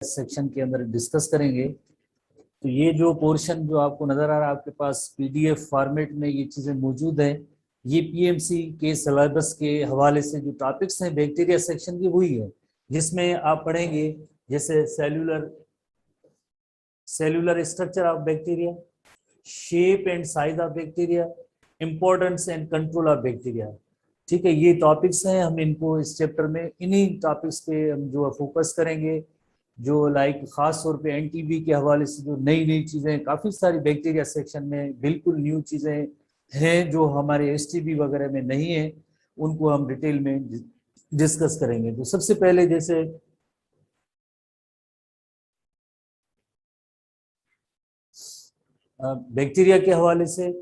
Section के अंदर discuss करेंगे। तो ये जो पोर्शन जो आपको नजर आ रहा है आपके पास पीडीएफ फॉर्मेट में ये चीजें मौजूद हैं, ये पीएमसी के सिलेबस के हवाले से जो टॉपिक्स हैं बैक्टीरिया सेक्शन की वही है, जिसमें आप पढ़ेंगे जैसे cellular structure of bacteria, shape and size of bacteria, importance and control of bacteria. ठीक है, ये टॉपिक्स हैं, हम इनको इस चैप्टर में इन्हीं टॉपिक्स पे हम जो फोकस करेंगे। जो लाइक खास तौर पे एनटीबी के हवाले से जो नई नई चीजें, काफी सारी बैक्टीरिया सेक्शन में बिल्कुल न्यू चीजें हैं जो हमारे एसटीबी वगैरह में नहीं है, उनको हम डिटेल में डिस्कस करेंगे। तो सबसे पहले जैसे बैक्टीरिया के हवाले से,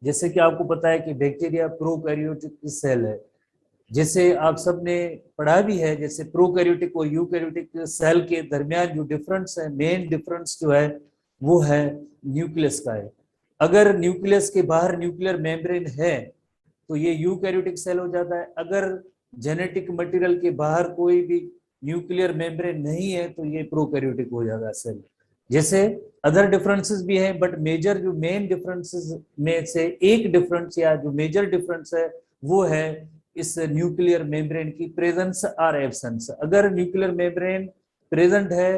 जैसे कि आपको पता है कि बैक्टीरिया प्रोकैरियोटिक सेल है। जैसे आप सबने पढ़ा भी है, जैसे प्रोकैरियोटिक और यूकैरियोटिक सेल के दरमियान जो डिफरेंस है, मेन डिफरेंस जो है वो है न्यूक्लियस का है। अगर न्यूक्लियस के बाहर न्यूक्लियर मेम्ब्रेन है तो ये यूकैरियोटिक सेल हो जाता है। अगर जेनेटिक मटेरियल के बाहर कोई भी न्यूक्लियर मेम्ब्रेन नहीं है तो ये प्रोकैरियोटिक हो जाता है सेल। जैसे अदर डिफरेंसेस भी हैं, बट मेजर जो मेन डिफरेंसेस में से एक डिफरेंस या जो मेजर डिफरेंस है वो है इस न्यूक्लियर मेम्ब्रेन की प्रेजेंस और एब्सेंस। अगर न्यूक्लियर मेम्ब्रेन प्रेजेंट है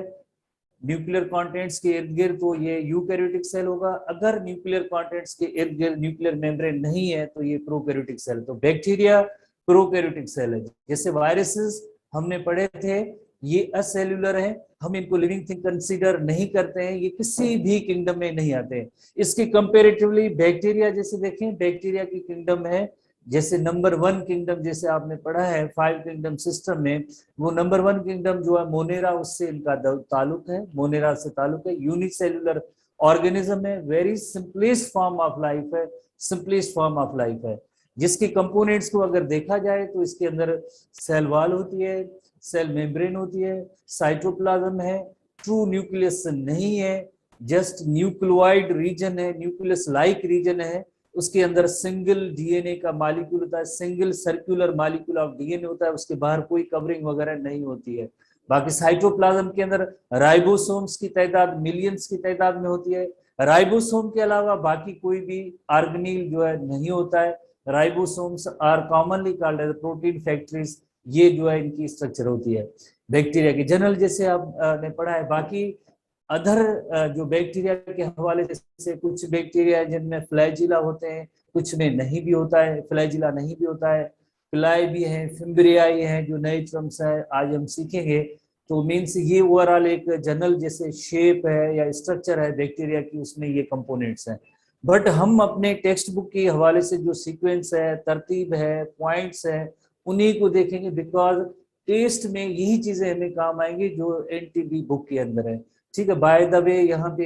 न्यूक्लियर कंटेंट्स के इर्द गिर्द तो ये यूकैरियोटिक सेल होगा। अगर न्यूक्लियर कंटेंट्स के इर्द गिर्द न्यूक्लियर मेम्ब्रेन नहीं है तो ये प्रोकैरियोटिक सेल। तो बैक्टीरिया प्रोकैरियोटिक सेल है। जैसे वायरसेस हमने पढ़े थे, ये असेल्युलर है, हम इनको लिविंग थिंग कंसीडर नहीं करते हैं, ये किसी भी किंगडम में नहीं आते हैं। इसके कंपेरेटिवली बैक्टीरिया जैसे देखें, बैक्टीरिया की किंगडम है जैसे नंबर 1 किंगडम, जैसे आपने पढ़ा है 5 किंगडम सिस्टम में, वो नंबर 1 किंगडम जो है मोनेरा, उससे इनका ताल्लुक है, मोनेरा से ताल्लुक है। यूनिसेल्युलर ऑर्गेनिज्म है, very simplest form of life है, सिंपलेस्ट फॉर्म ऑफ लाइफ है, जिसके कंपोनेंट्स को अगर देखा जाए तो इसके अंदर सेल वॉल होती है, सेल मेम्ब्रेन होती है, साइटोप्लाज्म है, ट्रू न्यूक्लियस नहीं है, जस्ट न्यूक्लियोइड रीजन है, न्यूक्लियस लाइक रीजन है। उसके अंदर सिंगल डीएनए का मॉलिक्यूल होता है, single circular molecule of DNA होता है, उसके बाहर कोई कवरिंग वगैरह नहीं होती है। बाकी साइटोप्लाज्म के अंदर राइबोसोम्स की तादाद मिलियंस की तादाद में होती है। राइबोसोम के अलावा बाकी कोई भी ऑर्गेनील जो है नहीं होता है। Ribosomes are commonly called as protein factories, ये जो है इनकी स्ट्रक्चर होती है बैक्टीरिया की। जनरल जैसे आपने पढ़ा है। बाकी अदर जो बैक्टीरिया के हवाले से, कुछ बैक्टीरिया है जिनमें फ्लैजिला होते हैं, कुछ में नहीं भी होता है, फ्लैजिला नहीं भी होता है। पिलाई भी है, फिम्ब्रियाई है, जो नए टर्म्स है आज हम सीखेंगे। तो मीन्स ये ओवरऑल एक जनरल जैसे शेप है या स्ट्रक्चर है बैक्टीरिया की, उसमें ये कंपोनेंट्स हैं। बट हम अपने टेक्स्ट बुक के हवाले से जो सीक्वेंस है, तरतीब है, पॉइंट्स है, उन्हीं को देखेंगे, बिकॉज टेस्ट में यही चीजें हमें काम आएंगी जो एनटीबी बुक के अंदर है। ठीक है, बाय द वे यहाँ पे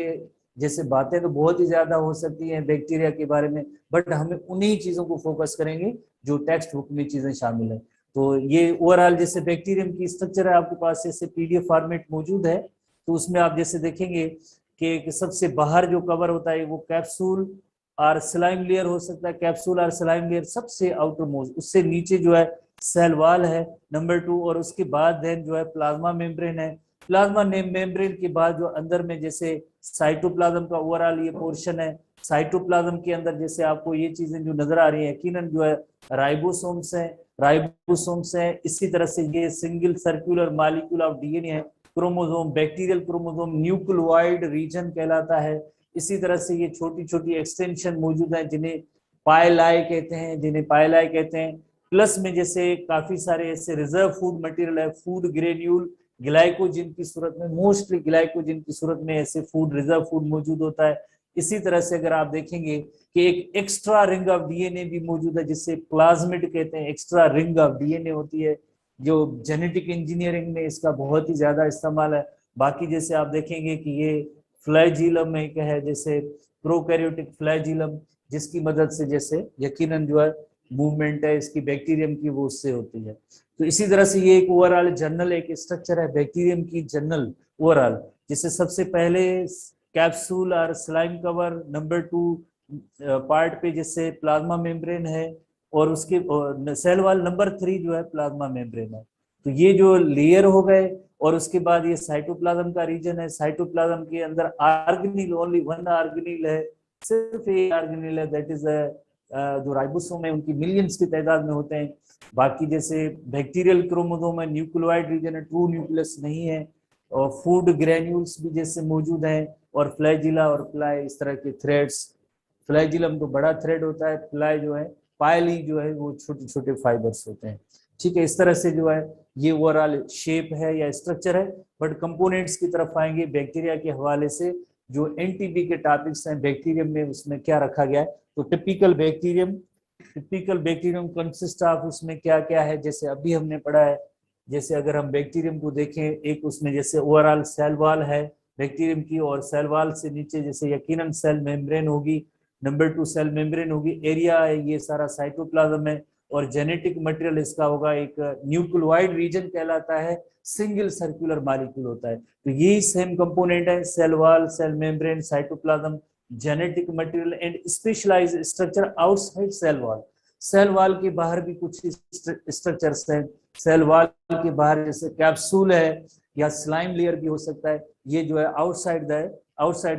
जैसे बातें तो बहुत ही ज्यादा हो सकती हैं बैक्टीरिया के बारे में, बट हमें उन्हीं चीजों को फोकस करेंगे जो टेक्स्ट बुक में चीजें शामिल है। तो ये ओवरऑल जैसे बैक्टीरियम की स्ट्रक्चर है आपके पास जैसे पीडीएफ फॉर्मेट मौजूद है। तो उसमें आप जैसे देखेंगे कि सबसे बाहर जो कवर होता है वो कैप्सूल और स्लाइम लेयर हो सकता है, कैप्सूल और स्लाइम लेयर सबसे आउटर मोस्ट, उससे नीचे जो है सेल वॉल है नंबर 2, और उसके बाद देन जो है प्लाज्मा मेम्ब्रेन है। प्लाज्मा मेम्ब्रेन के बाद जो अंदर में जैसे साइटोप्लाज्म का ओवरऑल ये पोर्शन है। साइटोप्लाज्म के अंदर जैसे आपको ये चीजें जो नजर आ रही है यकीनन जो है राइबोसोम्स है, राइबोसोम्स है। इसी तरह से ये single circular molecule of DNA है। Chromosome, bacterial chromosome nucleoid region कहलाता है। इसी तरह से ये छोटी छोटी एक्सटेंशन मौजूद है जिन्हें पाइलाई कहते हैं, प्लस में जैसे काफी सारे ऐसे रिजर्व फूड मटेरियल है, फूड ग्रेन्यूल, ग्लाइकोजिन की सूरत में, मोस्टली ग्लाइकोजिन की सूरत में ऐसे फूड रिजर्व फूड मौजूद होता है। इसी तरह से अगर आप देखेंगे कि एक एक्स्ट्रा रिंग ऑफ डीएनए भी मौजूद है जिससे प्लाज्मिड कहते हैं, एक्स्ट्रा रिंग ऑफ डीएनए होती है, जो जेनेटिक इंजीनियरिंग में इसका बहुत ही ज्यादा इस्तेमाल है। बाकी जैसे आप देखेंगे कि ये फ्लैजिलम एक है, जैसे प्रोकैरियोटिक फ्लैजिलम, जिसकी मदद से जैसे यकीनन जो है मूवमेंट है इसकी बैक्टीरियम की वो उससे होती है। तो इसी तरह से ये एक ओवरऑल जनरल एक स्ट्रक्चर है बैक्टीरियम की जनरल ओवरऑल, जिससे सबसे पहले कैप्सूल और स्लाइम कवर, नंबर 2 पार्ट पे जिससे प्लाज्मा मेम्ब्रेन है, और उसके सेल वॉल नंबर 3 जो है प्लाज्मा मेम्ब्रेन है। तो ये जो लेयर हो गए, और उसके बाद ये साइटोप्लाज्म का रीजन है। साइटोप्लाज्म के अंदर आर्गेनिल, ओनली वन आर्गेनिल है, सिर्फ एक आर्गेनिल है, दैट इज जो राइबोसोम है उनकी मिलियंस की तादाद में होते हैं। बाकी जैसे बैक्टीरियल क्रोमोसोम है, न्यूक्लियोइड रीजन है, ट्रू न्यूक्लियस नहीं है, और फूड ग्रेन्यूल्स भी जैसे मौजूद हैं, और फ्लैजिला और फ्लाई इस तरह के थ्रेड्स। फ्लैजिलम तो बड़ा थ्रेड होता है, फ्लाई जो है, पायली जो है वो छोटे छोटे फाइबर्स होते हैं। ठीक है, इस तरह से जो है ये ओवरऑल शेप है या स्ट्रक्चर है। बट कंपोनेंट्स की तरफ आएंगे बैक्टीरिया के हवाले से, जो एनटीबी के टॉपिक्स हैं बैक्टीरियम में, उसमें क्या रखा गया है। तो टिपिकल बैक्टीरियम कंसिस्ट ऑफ, उसमें क्या क्या है, जैसे अभी हमने पढ़ा है। जैसे अगर हम बैक्टीरियम को देखें, एक उसमें जैसे ओवरऑल सेल वॉल है बैक्टीरियम की, और सेल वॉल से नीचे जैसे यकीनन सेल मेम्ब्रेन होगी, नंबर 2 सेल मेम्ब्रेन होगी, एरिया है ये सारा साइटोप्लाज्म है, और जेनेटिक मटेरियल इसका होगा एक न्यूक्लियोइड रीजन कहलाता है, सिंगल सर्कुलर मॉलिक्यूल होता है। तो यही सेम कंपोनेंट है, cell wall, cell membrane, cytoplasm, genetic material and specialised structure outside cell wall. Cell wall के बाहर भी कुछ स्ट्रक्चर्स हैं। सेल वॉल के बाहर जैसे कैप्सूल है या स्लाइम लेयर भी हो सकता है, ये जो है आउटसाइड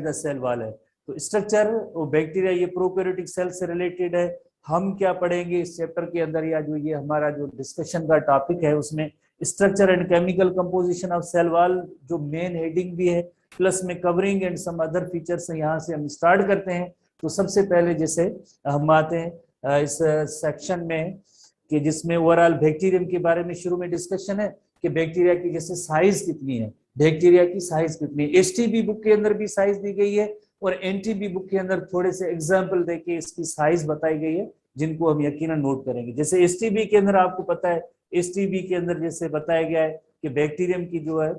द सेल वॉल है। तो स्ट्रक्चर वो बैक्टीरिया ये प्रोकैरियोटिक सेल से रिलेटेड है। हम क्या पढ़ेंगे इस चैप्टर के अंदर, या जो ये हमारा जो डिस्कशन का टॉपिक है उसमें structure and chemical composition of cell wall जो मेन हेडिंग भी है, प्लस में covering and some other features हैं। यहाँ से हम स्टार्ट करते हैं। तो सबसे पहले जैसे हम आते हैं इस सेक्शन में कि जिसमें ओवरऑल बैक्टीरियम के बारे में शुरू में डिस्कशन है कि बैक्टीरिया की जैसे साइज कितनी है, बैक्टीरिया की साइज कितनी है। एसटीबी बुक के अंदर भी साइज दी गई है, और एनटीबी बुक के अंदर थोड़े से एग्जाम्पल देके इसकी साइज बताई गई है, जिनको हम यकीनन नोट करेंगे। जैसे एसटीबी के अंदर आपको पता है, एसटीबी के अंदर जैसे बताया गया है कि बैक्टीरियम की जो है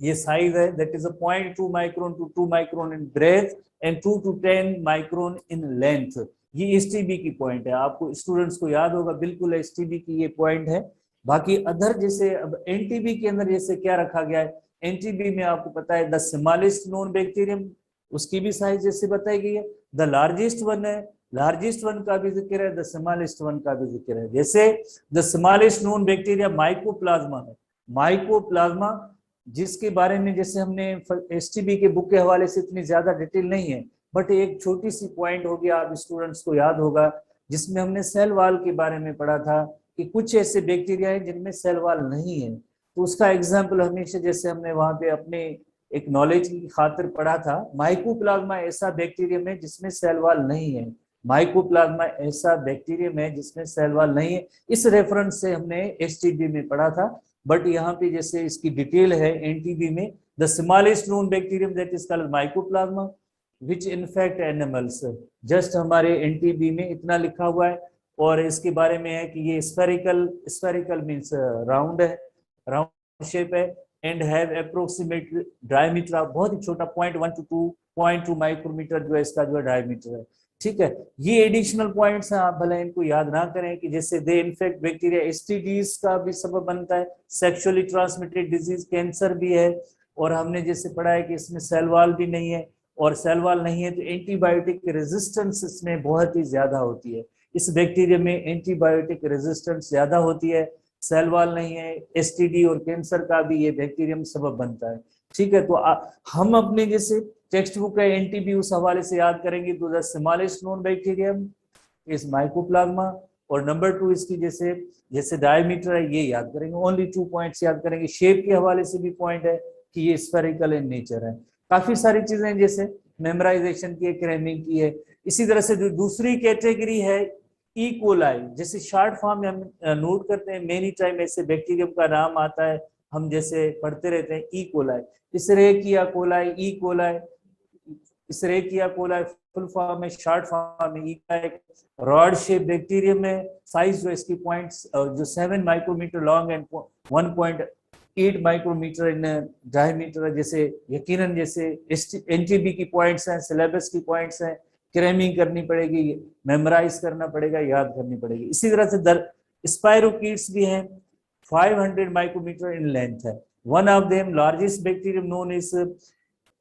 ये साइज है, that is 0.2 micron to 2 micron in breadth and 2 to 10 micron in length. ये एसटीबी की पॉइंट है, आपको स्टूडेंट्स को याद होगा, बिल्कुल एसटीबी की ये पॉइंट है। बाकी अदर जैसे अब एनटीबी के अंदर जैसे क्या रखा गया है, एनटीबी में आपको पता है द स्मॉलेस्ट नोन बैक्टीरियम, उसकी भी साइज जैसे बताई गई है। द लार्जेस्ट वन है, लार्जेस्ट वन का भी जिक्र है, द स्मॉलेस्ट वन का भी जिक्र है। जैसे the smallest known bacteria mycoplasma है, माइकोप्लाज्मा, जिसके बारे में जैसे हमने एसटीबी के बुक के हवाले से इतनी ज्यादा डिटेल नहीं है, बट एक छोटी सी पॉइंट होगी, आप स्टूडेंट्स को याद होगा, जिसमें हमने सेल वॉल के बारे में पढ़ा था कि कुछ ऐसे बैक्टीरिया हैं जिनमें सेल वॉल नहीं है। तो उसका एग्जाम्पल हमेशा जैसे हमने वहां पे अपने एक नॉलेज की खातिर पढ़ा था, माइकोप्लाज्मा ऐसा बैक्टीरियम है जिसमें सेल वॉल नहीं है, माइकोप्लाज्मा ऐसा बैक्टीरियम है जिसमें सेल वॉल नहीं है। इस रेफरेंस से हमने एसटीबी में पढ़ा था। बट यहाँ पे जैसे इसकी डिटेल है एनटीबी में, the smallest known bacterium that is called mycoplasma which infect animals. Just हमारे एनटीबी में इतना लिखा हुआ है। और इसके बारे में है कि ये स्फेरिकल मींस राउंड है, राउंड शेप है, एंड हैव अप्रोक्सीमेट डायमीटर, बहुत ही छोटा 0.1 to 2.2 माइक्रोमीटर जो है इसका जो है डायमीटर है। ठीक है, ये एडिशनल पॉइंट्स हैं, आप भले इनको याद ना करें कि जैसे दे इन्फेक्ट बैक्टीरिया, एसटीडीज का भी सबब बनता है, सेक्सुअली ट्रांसमिटेड डिजीज, कैंसर भी है। और हमने जैसे पढ़ा है कि इसमें सेल वॉल भी नहीं है, और सेल वॉल नहीं है तो एंटीबायोटिक रेजिस्टेंस इसमें बहुत ही ज्यादा होती है। इस बैक्टीरिया में एंटीबायोटिक रेजिस्टेंस ज्यादा होती है, सेल वॉल नहीं है, एसटीडी और कैंसर का भी ये बैक्टीरियम सबब बनता है। ठीक है, तो हम अपने जैसे टेक्स्ट बुक है एनटीबी उस हवाले से याद करेंगे तो the smallest known bacterium is mycoplasma, और नंबर 2 इसकी जैसे जैसे डायमीटर है ये याद करेंगे, ओनली 2 पॉइंट्स याद करेंगे। शेप के हवाले से भी पॉइंट है कि ये स्फेरिकल इन नेचर है। काफी सारी चीजें जैसे मेमोराइजेशन की है, क्रैमिंग की है। इसी तरह से जो दूसरी कैटेगरी है ई कोलाई, जैसे शॉर्ट फॉर्म में हम नोट करते हैं, मेनी टाइम ऐसे बैक्टीरियम का नाम आता है, हम जैसे पढ़ते रहते हैं E coli, Escherichia coli, E coli, Escherichia coli full form में, शॉर्ट फॉर्म में ई का एक रॉड शेप बैक्टीरियम है। साइज जो इसकी पॉइंट्स जो 7 micrometre long and 1.8 micrometre in diameter. जैसे यकीनन जैसे एनटीबी की पॉइंट्स हैं, सिलेबस की पॉइंट्स हैं, क्रैमिंग करनी पड़ेगी, मेमोराइज करना पड़ेगा, याद करनी पड़ेगी। इसी तरह से स्पाइरोकीट्स भी हैं, 500 माइक्रोमीटर इन लेंथ है। One of them largest bacterium known is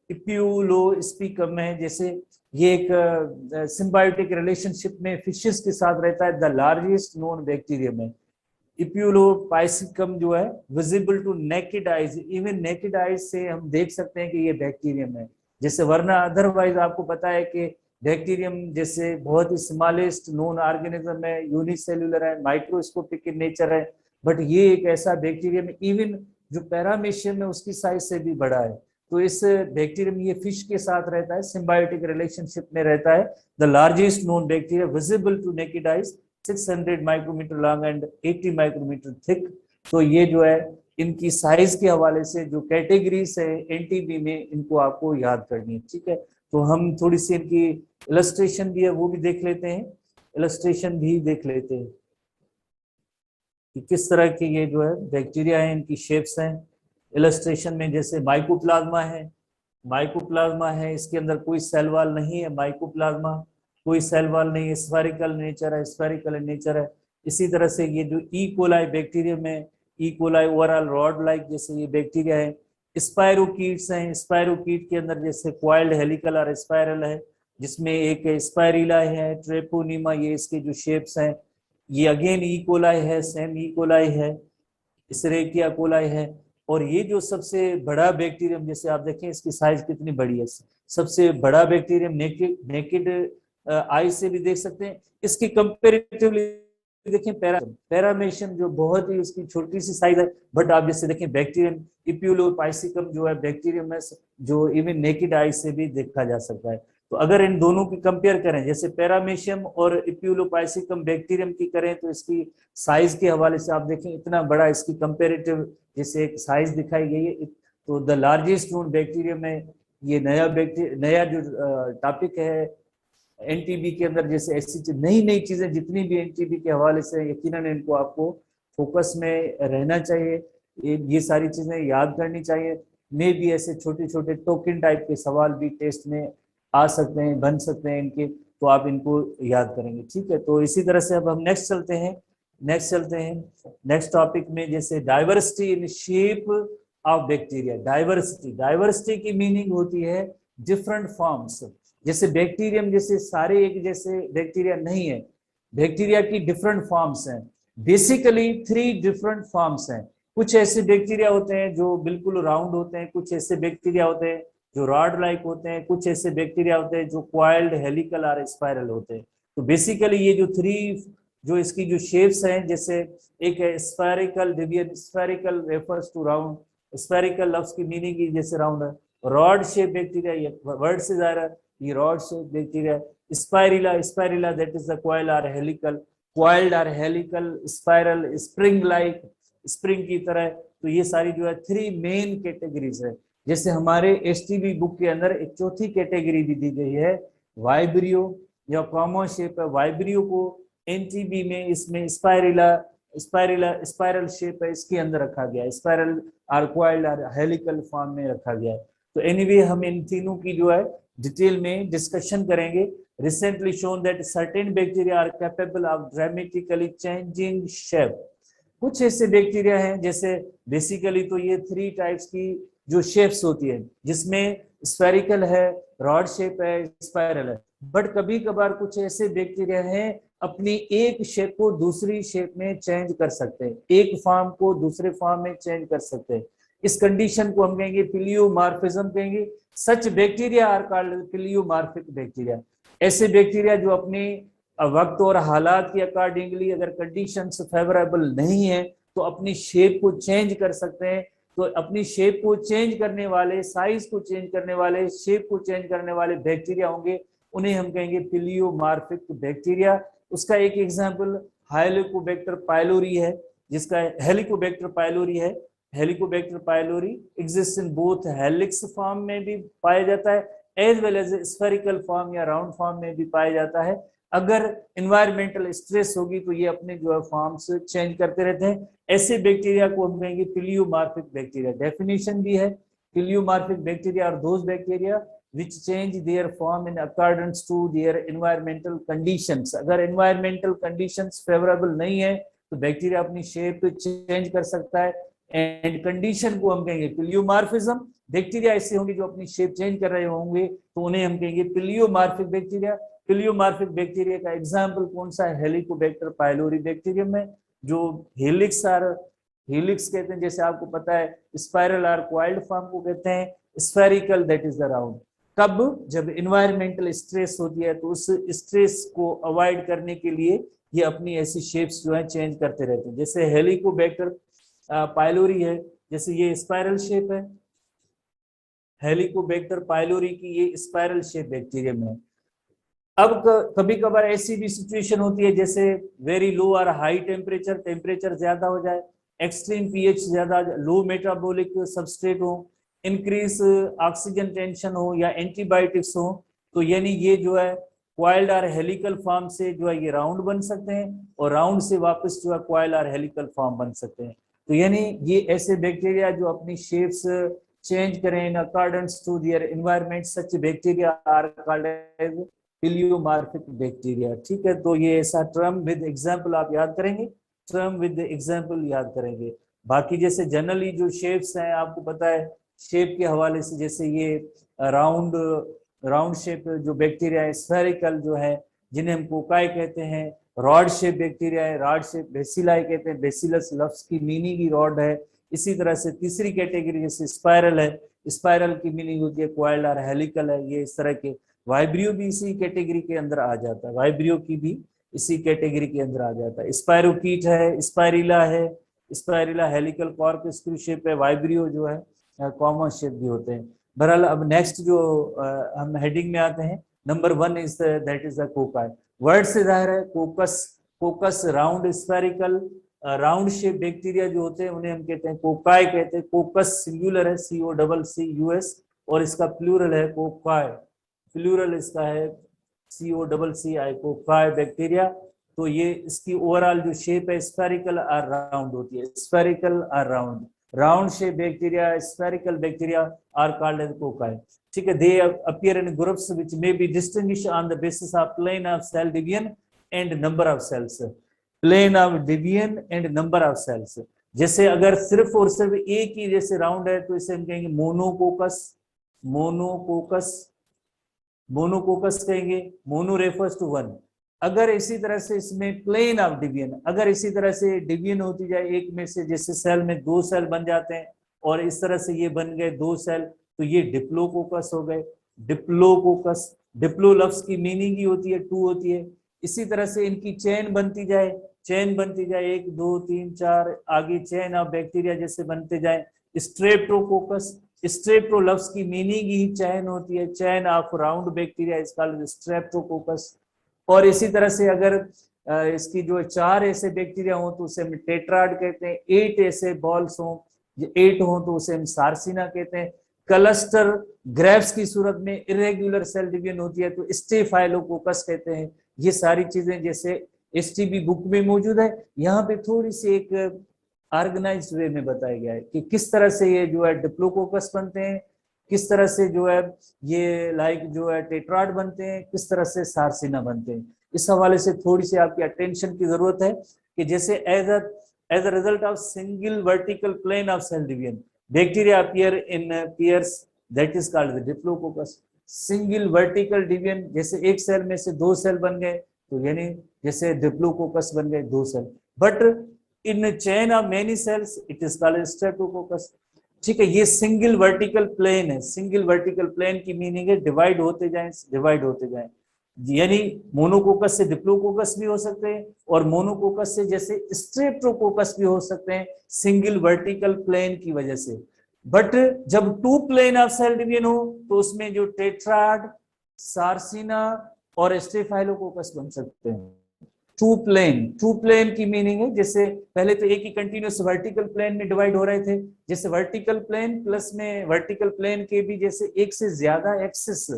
Epulopiscium है, जैसे ये एक सिम्बायोटिक रिलेशनशिप में फिशेस के साथ रहता है, द लार्जेस्ट नोन बैक्टीरियम है। इप्यूलोपाइसिकम जो है visible to naked eyes, even naked eyes से हम देख सकते हैं कि ये बैक्टीरियम है। जैसे वरना अदरवाइज आपको पता है कि बैक्टीरियम जैसे बहुत ही स्मॉलेस्ट नोन ऑर्गेनिज्म है, यूनिसेल्युलर है, माइक्रोस्कोपिक इन नेचर है, बट ये एक ऐसा बैक्टीरियम इवन जो पैरामीशियम है उसकी साइज से भी बड़ा है। तो इस बैक्टीरियम ये फिश के साथ रहता है, सिम्बायोटिक रिलेशनशिप में रहता है। The largest known bacteria visible to naked eyes 600 micrometre long and 80 micrometre thick. तो ये जो है इनकी साइज के हवाले से जो कैटेगरीज है एनटीबी में, इनको आपको याद करनी है, ठीक है। तो हम थोड़ी सी इनकी इलस्ट्रेशन भी है वो भी देख लेते हैं, इलस्ट्रेशन भी देख लेते हैं कि किस तरह के ये जो है बैक्टीरिया है, इनकी शेप्स हैं। इलस्ट्रेशन में जैसे माइकोप्लाज्मा है, माइकोप्लाज्मा है, इसके अंदर कोई सेल वॉल नहीं है, माइकोप्लाज्मा कोई सेल वॉल नहीं है, स्फेरिकल नेचर है, स्फेरिकल नेचर है। इसी तरह से ये जो ई कोलाई बैक्टीरियम है, E coli overall rod like जैसे ये बैक्टीरिया है। स्पायरोकीट्स हैं, स्पायरोकीट के अंदर जैसे क्वाइल्ड हेलिकल और स्पाइरल है, जिसमें एक स्पायरिला है, ट्रेपोनीमा, ये इसके जो शेप्स हैं। ये अगेन ई कोलाई है, सेम ई कोलाई है, इसेरेकिया कोलाई है। और ये जो सबसे बड़ा बैक्टीरियम, जैसे आप देखें इसकी साइज कितनी बड़ी है, सबसे बड़ा बैक्टीरियम नेकेड आई से भी देख सकते हैं। इसकी कंपेरेटिवली देखें पैरामेशियम जो बहुत ही उसकी छोटी सी साइज है, बट आप जैसे देखें बैक्टीरियम इप्यूलोपाइसिकम जो है बैक्टीरियम है जो इवन नेकेड आई से भी देखा जा सकता है। तो अगर इन दोनों की कंपेयर करें, जैसे पैरामेशियम और इप्यूलोपाइसिकम बैक्टीरियम की करें, तो इसकी साइज के हवाले से आप देखें इतना बड़ा इसकी कंपेरेटिव जैसे एक साइज दिखाई गई है। तो द लार्जेस्ट नोन बैक्टीरियम में ये नया जो टॉपिक है एनटीबी के अंदर, जैसे ऐसी नई नई चीजें जितनी भी एनटीबी के हवाले से यकीनन इनको आपको फोकस में रहना चाहिए, ये सारी चीजें याद करनी चाहिए। मे भी ऐसे छोटे छोटे टोकन टाइप के सवाल भी टेस्ट में आ सकते हैं, बन सकते हैं इनके, तो आप इनको याद करेंगे, ठीक है। तो इसी तरह से अब हम नेक्स्ट चलते हैं नेक्स्ट टॉपिक में, जैसे diversity in shape of bacteria. Diversity की मीनिंग होती है डिफरेंट फॉर्म्स। जैसे बैक्टीरियम जैसे सारे एक जैसे बैक्टीरिया नहीं है, बैक्टीरिया की डिफरेंट फॉर्म्स हैं। बेसिकली 3 डिफरेंट फॉर्म्स हैं। कुछ ऐसे बैक्टीरिया होते हैं जो बिल्कुल राउंड होते हैं, कुछ ऐसे बैक्टीरिया होते हैं जो रॉड लाइक होते हैं, कुछ ऐसे बैक्टीरिया होते हैं जो क्वाइल्ड हेलिकल और स्पाइरल होते हैं। तो बेसिकली ये जो 3 जो इसकी जो शेप्स हैं, जैसे एक है spherical division, spherical refers to round, spherical लफ्ज की मीनिंग ही जैसे राउंड है। रॉड शेप बैक्टीरिया, ये वर्ड से जाहिर है ये rod shape bacteria. Spirilla that is the coil और हेलिकल, क्वाइल्ड और helical, spiral spring like, spring की तरह। तो ये सारी जो है 3 मेन कैटेगरीज है। जैसे हमारे एसटीबी बुक के अंदर एक चौथी कैटेगरी भी दी गई है वाइब्रियो या कॉमन शेप है। वाइब्रियो को एनटीबी में इसमें स्पाइरल शेप है, इसके अंदर रखा गया है, स्पाइरल और क्वाइल्ड और हेलिकल फॉर्म में रखा गया है। तो एनीवे हम इन तीनों की जो है डिटेल में डिस्कशन करेंगे। Recently shown that certain bacteria are capable of dramatically changing shape. कुछ ऐसे बैक्टीरिया हैं, जैसे बेसिकली तो ये 3 टाइप्स की जो शेप्स होती है, जिसमें स्फेरिकल है, रॉड शेप है, स्पाइरल है। बट कभी कभार कुछ ऐसे बैक्टीरिया हैं अपनी एक शेप को दूसरी शेप में चेंज कर सकते हैं, एक फॉर्म को दूसरे फॉर्म में चेंज कर सकते हैं। इस कंडीशन को हम कहेंगे पिलियोमार्फिज्म कहेंगे। Such bacteria are called पिलियोमार्फिक bacteria. ऐसे बैक्टीरिया जो अपने वक्त और हालात के अकॉर्डिंगली अगर कंडीशंस फेवरेबल नहीं है तो अपनी शेप को चेंज कर सकते हैं। तो अपनी शेप को चेंज करने वाले, साइज को चेंज करने वाले, शेप को चेंज करने वाले बैक्टीरिया होंगे, उन्हें हम कहेंगे पिलियोमार्फिक बैक्टीरिया। उसका एक एग्जांपल हेलिकोबैक्टर पाइलोरी है, जिसका हेलिकोबैक्टर पाइलोरी है। Helicobacter pylori exist in both helix form में भी पाया जाता है as well as spherical form या राउंड फॉर्म में भी पाया जाता है। अगर इन्वायरमेंटल स्ट्रेस होगी तो ये अपने जो है फॉर्म्स चेंज करते रहते हैं। ऐसे बैक्टीरिया को हम कहेंगे पिलियोमार्फिक बैक्टीरिया। डेफिनेशन भी है, pleomorphic bacteria are those bacteria which change their form in accordance to their environmental conditions। अगर environmental conditions favorable नहीं है तो बैक्टीरिया अपनी शेप चेंज कर सकता है। एंड कंडीशन को हम कहेंगे पिलियोमार्फिज्म। बैक्टीरिया ऐसे होंगे जो अपनी शेप चेंज कर रहे होंगे तो उन्हें हम कहेंगे पिलियोमार्फिक बैक्टीरिया। पिलियोमार्फिक बैक्टीरिया का एग्जाम्पल कौन सा है? हेलिकोबैक्टर पाइलोरी बैक्टीरियम में। जो हेलिक्स कहते हैं, जैसे आपको पता है स्पाइरल और कॉइल्ड फॉर्म को कहते हैं spherical, that is the round. कब? जब इन्वायरमेंटल स्ट्रेस होती है तो उस स्ट्रेस को अवॉइड करने के लिए ये अपनी ऐसी शेप्स जो है चेंज करते रहते हैं। जैसे हेलिकोबैक्टर पाइलोरी है, जैसे ये स्पाइरल शेप है, हेलिकोबैक्टर पाइलोरी की ये स्पाइरल शेप बैक्टीरियम है। अब कभी कभार ऐसी भी सिचुएशन होती है जैसे वेरी लो और हाई टेम्परेचर, टेम्परेचर ज्यादा हो जाए, एक्सट्रीम पीएच ज्यादा, लो मेटाबॉलिक सबस्ट्रेट हो, इंक्रीज ऑक्सीजन टेंशन हो या एंटीबायोटिक्स हो, तो यानी ये जो है क्वाइल्ड और हेलिकल फॉर्म से जो है ये राउंड बन सकते हैं और राउंड से वापस जो है क्वाइल और हेलिकल फॉर्म बन सकते हैं। तो यानी ये ऐसे बैक्टीरिया जो अपनी शेप्स चेंज करें in accordance to their environment, such bacteria are called as pleomorphic bacteria. ठीक है, तो ये ऐसा टर्म विद एग्जांपल आप याद करेंगे, टर्म विद एग्जांपल याद करेंगे। बाकी जैसे जनरली जो शेप्स हैं आपको पता है शेप के हवाले से, जैसे ये राउंड शेप जो बैक्टीरिया है, स्फेरिकल जो है जिन्हें हम कोकाई कहते हैं, रॉड शेप बैक्टीरिया है, रॉड शेप बेसिलाई कहते हैं, बेसिलस लफ्ज की मीनिंग ही रॉड है। इसी तरह से तीसरी कैटेगरी जैसे स्पाइरल है, स्पाइरल की मीनिंग होती है क्वाइल्ड और हेलिकल है, ये इस तरह के। वाइब्रियो भी इसी कैटेगरी के अंदर आ जाता है, वाइब्रियो की भी इसी कैटेगरी के अंदर आ जाता है। स्पायरोकीट है, स्पायरिला है, spirilla helical cork screw shape है, वाइब्रियो जो है कॉमन शेप भी होते हैं। बहरहाल अब नेक्स्ट जो हम हेडिंग में आते हैं, number 1 is that is the cocci. Word से जाहिर है कोकस, कोकस round spherical round shape bacteria जो होते हैं उन्हें हम कहते हैं कोकाई कहते हैं। कोकस सिंगुलर है COCCUS और इसका प्लूरल है कोकाई, प्लूरल इसका है COCCI कोकाई बैक्टीरिया। तो ये इसकी ओवरऑल जो शेप है स्फेरिकल और राउंड होती है, स्फेरिकल और round, round shape bacteria, spherical bacteria are called as cocci. ठीक है, they appear in groups which may be distinguished on the basis of plane of cell division and number of cells, plane of division and number of cells. जैसे अगर सिर्फ और सिर्फ एक ही जैसे round है तो इसे हम कहेंगे मोनोकोकस, मोनोकोकस, मोनोकोकस कहेंगे, मोनो रेफर्स टू वन। अगर इसी तरह से इसमें प्लेन ऑफ डिवीजन, अगर इसी तरह से डिवीजन होती जाए एक में से, जैसे सेल में 2 सेल बन जाते हैं और इस तरह से ये बन गए 2 सेल, तो ये डिप्लोकोकस हो गए, डिप्लोकोकस। डिप्लो लफ्ज की मीनिंग ही होती है 2 होती है। इसी तरह से इनकी चेन बनती जाए, चेन बनती जाए 1 2 3 4 आगे चेन ऑफ बैक्टीरिया जैसे बनते जाए, स्ट्रेप्टोकोकस। स्ट्रेप्टो लफ्ज की मीनिंग ही चैन होती है, chain of round bacteria is called Streptococcus. और इसी तरह से अगर इसकी जो 4 ऐसे बैक्टीरिया हो तो उसे हम टेट्राड कहते हैं, 8 ऐसे बॉल्स हो, 8 हो तो उसे हम सार्सिना कहते हैं। क्लस्टर ग्रेप्स की सूरत में इरेगुलर सेल डिवीजन होती है तो स्टेफाइलोकोकस कहते हैं। ये सारी चीजें जैसे STB बुक में मौजूद है, यहाँ पे थोड़ी सी एक ऑर्गेनाइज्ड वे में बताया गया है कि किस तरह से ये जो है डिप्लोकोकस बनते हैं, किस तरह से जो है ये लाइक जो है टेट्राड बनते हैं, किस तरह से सार्सिना बनते हैं। इस हवाले से थोड़ी सी आपकी अटेंशन की जरूरत है कि जैसे as a result of single vertical plane of cell division bacteria appear in pairs, that is called diplococcus. Single vertical division, जैसे एक सेल में से 2 सेल बन गए तो यानी जैसे डिप्लोकोकस बन गए 2 cell, but in chain of many cells it is called streptococcus. ठीक है, ये सिंगल वर्टिकल प्लेन है। सिंगल वर्टिकल प्लेन की मीनिंग है डिवाइड होते जाएं, डिवाइड होते जाएं। यानी मोनोकोकस से डिप्लोकोकस भी हो सकते हैं और मोनोकोकस से जैसे स्ट्रेप्टोकोकस भी हो सकते हैं सिंगल वर्टिकल प्लेन की वजह से। बट जब 2 प्लेन ऑफ सेल डिवीजन हो तो उसमें जो टेट्राड, सार्सिना और स्टेफाइलोकोकस बन सकते हैं। टू प्लेन की मीनिंग है जैसे पहले तो एक ही कंटिन्यूस वर्टिकल प्लेन में डिवाइड हो रहे थे, जैसे वर्टिकल प्लेन प्लस में वर्टिकल प्लेन के भी जैसे एक से ज्यादा एक्सिस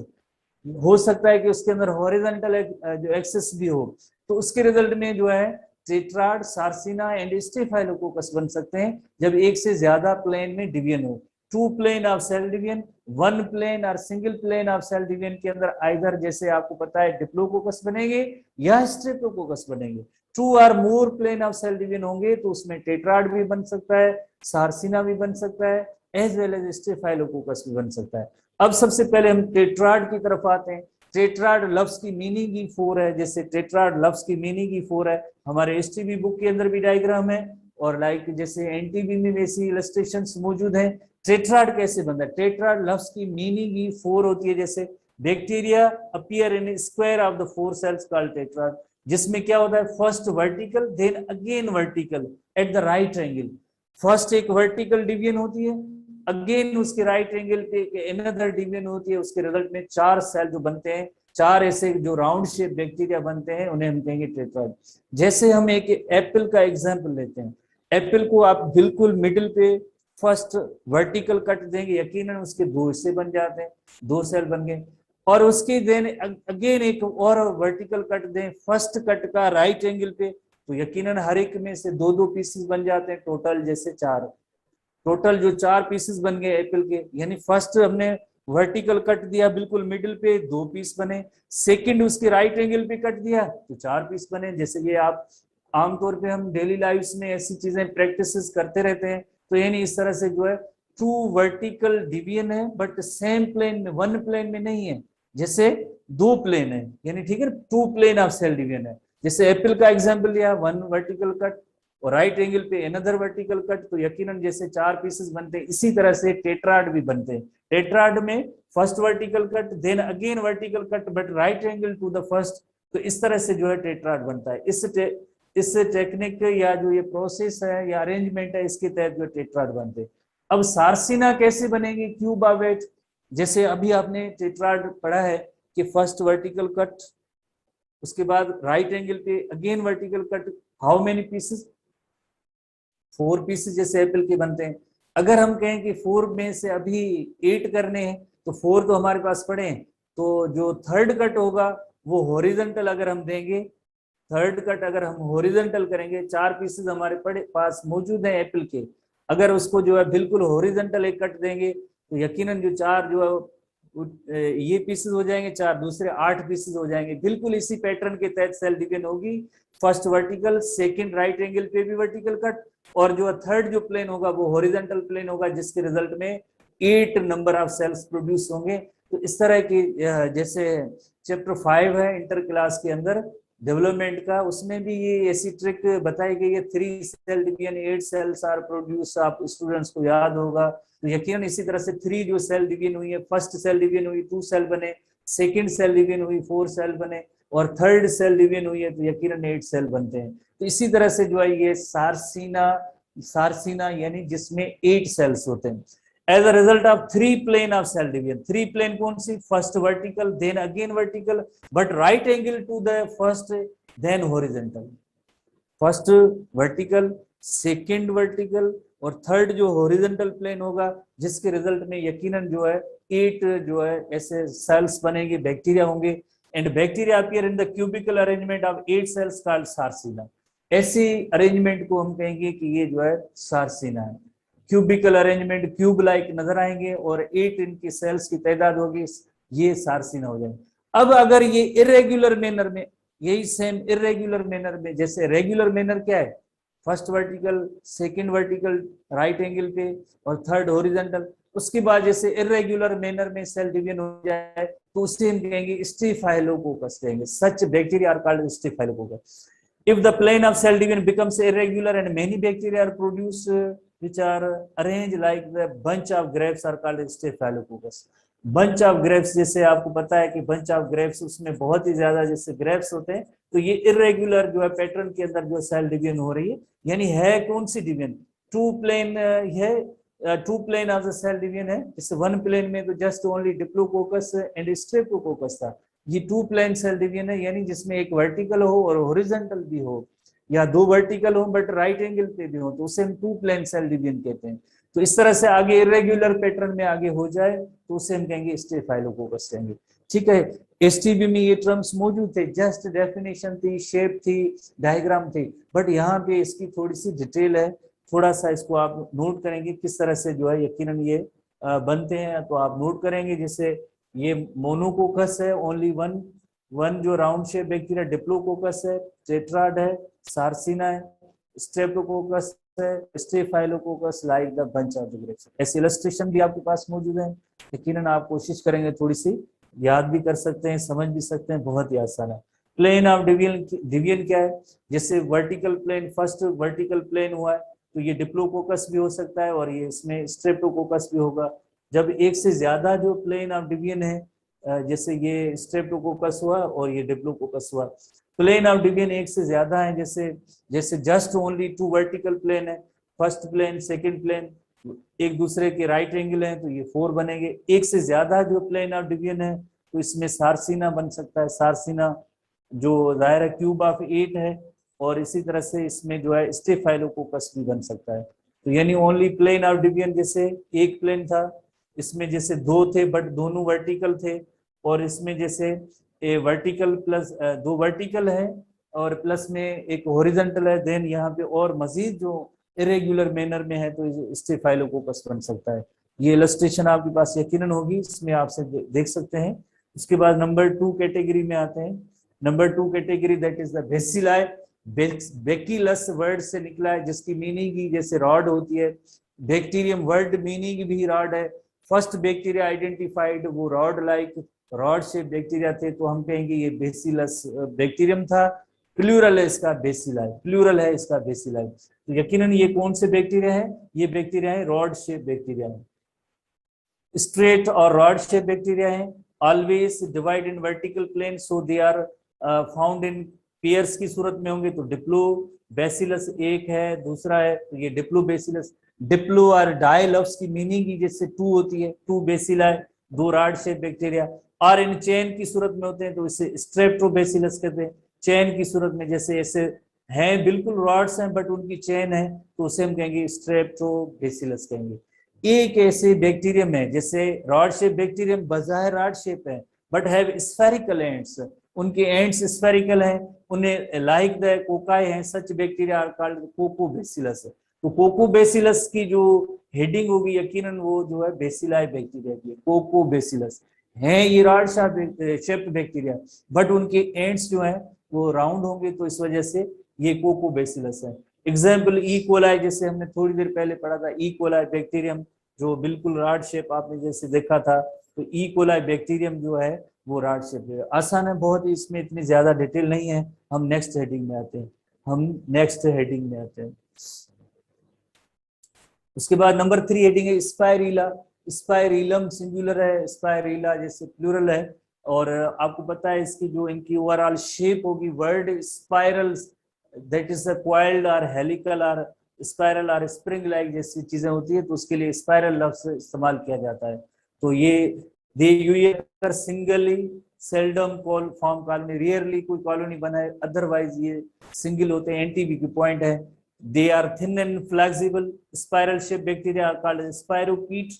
हो सकता है कि उसके अंदर हॉरिजॉन्टल जो एक्सिस भी हो, तो उसके रिजल्ट में जो है टेट्राड, सार्सिना एंड स्टेफाइलोकोकस बन सकते हैं जब एक से ज्यादा प्लेन में डिवीजन हो। 2 plane of cell division, 1 plane और single plane of cell division के अंदर आइदर जैसे आपको पता है डिप्लोकोकस बनेंगे या स्ट्रेप्टोकोकस बनेंगे। 2 और मोर प्लेन ऑफ सेल डिवीजन होंगे तो उसमें टेट्राड भी बन सकता है, सार्सिना भी बन सकता है, एज वेल एज स्टेफाइलोकोकस भी बन सकता है। अब सबसे पहले हम टेट्राड की तरफ आते हैं। टेट्राड लफ्ज की मीनिंग ही 4 है, जैसे टेट्राड लफ्ज की मीनिंग ही 4 है, हमारे एसटीबी बुक के अंदर भी डायग्राम है, और लाइक जैसे एनटीबी में वैसी इलस्ट्रेशंस मौजूद हैं। टेट्राड कैसे बनता है? टेट्राड लफ्ज की मीनिंग ही 4 होती है, जैसे bacteria appear in square of the 4 cells called tetrad, जिसमें क्या होता है, first vertical then again vertical at the right angle. First एक वर्टिकल डिवीजन होती है, अगेन उसके राइट एंगल पे अनदर डिवीजन होती है, उसके रिजल्ट में 4 सेल जो बनते हैं, 4 ऐसे जो राउंड शेप बैक्टीरिया बनते हैं, उन्हें हम कहेंगे टेट्राड। जैसे हम एक एप्पल का एग्जांपल लेते हैं, एप्पल को आप बिल्कुल मिडिल पे फर्स्ट वर्टिकल कट देंगे, यकीनन उसके 2 हिस्से बन जाते हैं, 2 सेल बन गए, और उसके देन अगेन एक और वर्टिकल कट दें फर्स्ट कट का राइट एंगल पे, तो यकीनन हर एक में से 2-2 पीसेस बन जाते हैं, टोटल जैसे 4, टोटल जो 4 पीसेस बन गए एप्पल के, यानी फर्स्ट हमने वर्टिकल कट दिया बिल्कुल मिडिल पे, 2 पीस बने, सेकंड उसके राइट एंगल पे कट दिया तो 4 पीस बने। जैसे कि आप आमतौर पे हम डेली लाइफ में ऐसी चीजें प्रैक्टिस करते रहते हैं, तो यानी इस तरह से जो है 2 वर्टिकल डिवीजन है, बट सेम प्लेन में, 1 प्लेन में नहीं है, जैसे 2 प्लेन है, यानी ठीक है, 2 प्लेन ऑफ सेल डिवीजन है। जैसे एप्पल का एग्जांपल लिया, 1 वर्टिकल कट और राइट एंगल पे अनदर वर्टिकल कट, तो यकीनन जैसे 4 पीसेस बनते हैं, इसी तरह से टेट्राड भी बनते हैं। टेट्राड में first vertical cut then again vertical cut but right angle to the first, तो इस तरह से जो है टेट्राड बनता है। इस टेक्निक या जो ये प्रोसेस है या अरेंजमेंट है, इसके तहत जो टेट्राड बनते हैं। अब सार्सिना कैसे बनेगी क्यूब ऑफ 8? जैसे अभी आपने टेट्राड पढ़ा है कि फर्स्ट वर्टिकल कट, उसके बाद राइट एंगल पे again vertical cut, how many pieces? 4 pieces जैसे एप्पल के बनते हैं। अगर हम कहें कि 4 में से अभी 8 करने हैं, तो 4 तो हमारे पास पड़े हैं, तो जो थर्ड कट होगा वो हॉरिजॉन्टल अगर हम देंगे, थर्ड कट अगर हम हॉरिजॉन्टल करेंगे, 4 पीसेस हमारे पड़े पास मौजूद हैं एप्पल के, अगर उसको जो है बिल्कुल हॉरिजॉन्टल एक कट देंगे, तो यकीनन जो 4 जो है ये पीसेस हो जाएंगे, 4 दूसरे 8 पीसेस हो जाएंगे। बिल्कुल इसी पैटर्न के तहत सेल डिवीजन होगी, first vertical, second right angle पे भी वर्टिकल कट, और जो थर्ड जो प्लेन होगा वो हॉरिजॉन्टल प्लेन होगा, जिसके रिजल्ट में 8 नंबर ऑफ सेल्स प्रोड्यूस होंगे। तो इस तरह की जैसे चैप्टर 5 है इंटर क्लास के अंदर डेवलपमेंट का, उसमें भी ये ऐसी ट्रिक बताई गई है, 3 cell division 8 cells are produce, आप स्टूडेंट्स को याद होगा। तो यकीनन इसी तरह से 3 जो सेल डिवीजन हुई है, फर्स्ट सेल डिवीजन हुई 2 सेल बने, सेकंड सेल डिवीजन हुई 4 सेल बने, और थर्ड सेल डिवीजन हुई है तो यकीनन 8 सेल बनते हैं। तो इसी तरह से जो है ये सार्सिना यानी जिसमें 8 सेल्स होते हैं, as a result of 3 plane of cell division. 3 plane कौन सी? First vertical then again vertical but right angle to the first then horizontal, first vertical, second vertical, और थर्ड जो हॉरिजॉन्टल प्लेन होगा, जिसके रिजल्ट में यकीनन जो है 8 जो है ऐसे सेल्स बनेंगे, बैक्टीरिया होंगे, and bacteria appear in the cubical arrangement of 8 cells called sarcina. ऐसी अरेंजमेंट को हम कहेंगे कि ये जो है सार्सिना है। क्यूबिकल अरेंजमेंट, क्यूब लाइक नजर आएंगे और 8 इनकी सेल्स की तादाद होगी, ये सार्सिना हो जाएंगे। अब अगर ये इरेगुलर मैनर में, यही सेम इरेगुलर मैनर में, जैसे रेगुलर मैनर क्या है, first vertical, second vertical right angle पे, और थर्ड हॉरिजॉन्टल, उसके बाद जैसे इरेगुलर मैनर में सेल डिवीजन हो जाए तो उसे हम कहेंगे स्टेफाइलोकोकस कहेंगे। Such bacteria are called staphylococcus. If the plane of cell division becomes irregular and many bacteria are produced which are arranged like the bunch of grapes are called staphylococcus. bunch of grapes, जैसे आपको पता है कि bunch of grapes उसमें बहुत ही ज्यादा जैसे grapes होते हैं, तो ये irregular जो है पैटर्न के अंदर जो सेल डिवीजन हो रही है, यानी है कौन सी डिवीजन? 2 प्लेन है, 2 plane of the cell division है। जैसे 1 प्लेन में तो just only diplococcus and streptococcus था, ये 2 प्लेन सेल डिवीजन है, यानी जिसमें एक वर्टिकल हो और हॉरिजॉन्टल भी हो, या 2 वर्टिकल हो बट राइट एंगल पे भी हो, तो उसे हम 2 प्लेन सेल डिवीजन कहते हैं। तो इस तरह से आगे इरेगुलर पैटर्न में आगे हो जाए तो उसे हम कहेंगे स्टेफाइलोकोकस कहेंगे। ठीक है, एसटीबी में ये टर्म्स मौजूद थे, जस्ट डेफिनेशन थी, शेप थी, डायग्राम थी, बट यहाँ पे इसकी थोड़ी सी डिटेल है, थोड़ा सा इसको आप नोट करेंगे किस तरह से जो है यकीनन ये बनते हैं, तो आप नोट करेंगे। जैसे ये मोनोकोकस है, ओनली वन जो राउंड शेप बैक्टीरिया, डिप्लोकोकस है, टेट्राड है, सार्सिना है, स्ट्रेप्टोकोकस है, staphylococcus like the bunch of the grapes. ऐसे इलस्ट्रेशन भी आपके पास मौजूद है, यकीनन आप कोशिश करेंगे थोड़ी सी याद भी कर सकते हैं, समझ भी सकते हैं, बहुत ही आसान है। प्लेन ऑफ डिवीजन, डिवीजन क्या है? जैसे vertical plane, first vertical plane हुआ है तो ये डिप्लोकोकस भी हो सकता है और ये इसमें स्ट्रेप्टोकोकस भी होगा। जब एक से ज्यादा जो प्लेन ऑफ डिवीजन है, जैसे ये स्ट्रेप्टोकोकस हुआ और ये डिप्लोकोकस हुआ, प्लेन ऑफ डिवीजन एक से ज्यादा है, जैसे जैसे just only two vertical plane है, फर्स्ट प्लेन सेकंड प्लेन एक दूसरे के राइट एंगल है तो ये 4 बनेंगे। एक से ज्यादा जो प्लेन ऑफ डिवीजन है तो इसमें सारसीना बन सकता है, सारसीना जो दायरा क्यूब ऑफ 8 है, और इसी तरह से इसमें जो है स्टेफाइलोकोकस भी बन सकता है। तो यानी ओनली प्लेन ऑफ डिवीजन, जैसे एक प्लेन था इसमें जैसे 2 थे बट दोनों वर्टिकल थे, और इसमें जैसे वर्टिकल प्लस 2 वर्टिकल है और प्लस में एक हॉरिजॉन्टल है, देन यहाँ पे और मजीद जो इरेगुलर मैनर में है तो स्टेफाइलोकोकस बन सकता है। ये इलस्ट्रेशन आपके पास यकीनन होगी, इसमें आपसे देख सकते हैं। उसके बाद नंबर 2 कैटेगरी में आते हैं। Number 2 category that is the bacilli. Bacillus word से निकला है जिसकी मीनिंग ही जैसे रॉड होती है, बैक्टीरियम वर्ड मीनिंग भी रॉड है। फर्स्ट बैक्टीरिया आइडेंटिफाइड वो rod like rod shape bacteria थे, तो हम कहेंगे ये बेसिलस बैक्टीरियम था। प्लूरल है इसका बेसिलाई, प्लूरल है इसका बेसिलाई। तो यकीनन ये कौन से बैक्टीरिया है? ये बैक्टीरिया है रॉड शेप बैक्टीरिया है, स्ट्रेट और रॉड शेप बैक्टीरिया है। Always divide in vertical plane, so they are found in pairs की सूरत में होंगे। तो डिप्लो बेसिलस एक है, दूसरा है तो ये डिप्लो बेसिलस। डिप्लो और डाई लफ्ज की मीनिंग ही जैसे 2 होती है, 2 बेसिलाई, 2 रॉड शेप बैक्टीरिया। और इन चेन की सूरत में होते हैं तो इसे स्ट्रेप्टोबेसिलस कहते हैं। चेन की सूरत में जैसे ऐसे हैं, बिल्कुल रॉड्स हैं बट उनकी चेन है तो उसे हम कहेंगे स्ट्रेप्टोबेसिलस कहेंगे। एक ऐसे बैक्टीरियम है जैसे रॉड शेप बैक्टीरियम बजाय रॉड शेप है बट हैव स्फेरिकल एंड्स, उनके एंड्स स्फेरिकल हैं, उन्हें लाइक द कोकाई हैं, सच बैक्टीरिया आर कॉल्ड कोकोबेसिलस। तो कोकोबेसिलस की जो हेडिंग होगी यकीनन वो जो है बेसिलाई बैक्टीरिया की, कोकोबेसिलस हैं ये रॉड शेप बैक्टीरिया बट उनके एंड्स जो है वो राउंड होंगे तो इस वजह से ये कोकोबेसिलस है। एग्जाम्पल ई कोलाई, जैसे हमने थोड़ी देर पहले पढ़ा था, ई कोलाई बैक्टीरियम जो बिल्कुल रॉड शेप आपने जैसे देखा था, तो ई कोलाई बैक्टीरियम जो है वो रॉड शेप है। आसान है बहुत ही, इसमें इतनी ज्यादा डिटेल नहीं है। हम नेक्स्ट हेडिंग में आते हैं। उसके बाद नंबर 3 हेडिंग है स्पाइरीला। स्पाइरीलम सिंगुलर है, स्पाइरीला जैसे प्लूरल है। और आपको पता है इसकी जो इनकी ओवरऑल शेप होगी, word spiral that is coiled और हेलिकल और स्पाइरल और स्प्रिंग लाइक जैसी चीजें होती है तो उसके लिए स्पाइरल लफ्ज इस्तेमाल किया जाता है। तो ये they usually singly seldom call form colony, rarely कोई कॉलोनी बनाए, अदरवाइज ये सिंगल होते हैं। एनटीबी की पॉइंट है। They are thin and flexible spiral shape bacteria called spirochete.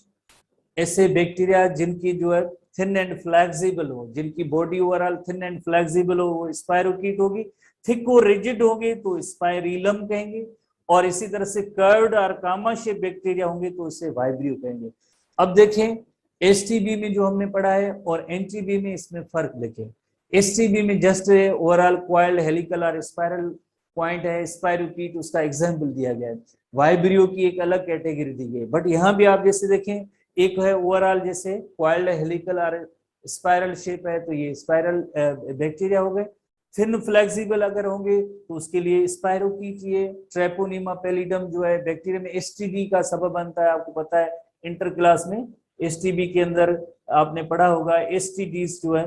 ऐसे बैक्टीरिया जिनकी जो है थिन एंड फ्लेक्सिबल हो, जिनकी body overall thin and flexible हो, वो स्पाइरोकीट होगी। थिक और रिजिड होंगे तो स्पाइरिलम कहेंगे, और इसी तरह से कर्व्ड और कामा शेप बैक्टीरिया होंगे तो इसे वाइब्रियो कहेंगे। अब देखें एसटीबी में जो हमने पढ़ा है और एनटीबी में इसमें फर्क देखें। एसटीबी में जस्ट ओवरऑल कॉइल्ड हेलिकल और स्पाइरल पॉइंट है, स्पाइरोकीट उसका एग्जाम्पल दिया गया है। वाइब्रियो की एक अलग कैटेगरी दी गई, बट यहाँ भी आप जैसे देखें एक है ओवरऑल जैसे कॉइल्ड हेलिकल और स्पाइरल शेप है तो ये स्पाइरल बैक्टीरिया हो गए। थिन फ्लेक्सिबल अगर होंगे तो उसके लिए स्पाइरोकीट, ये ट्रेपोनीमा पैलिडम जो है बैक्टीरिया में एसटीडी का सबब बनता है। आपको पता है इंटर क्लास में एसटीबी के अंदर आपने पढ़ा होगा एसटीडीज जो है,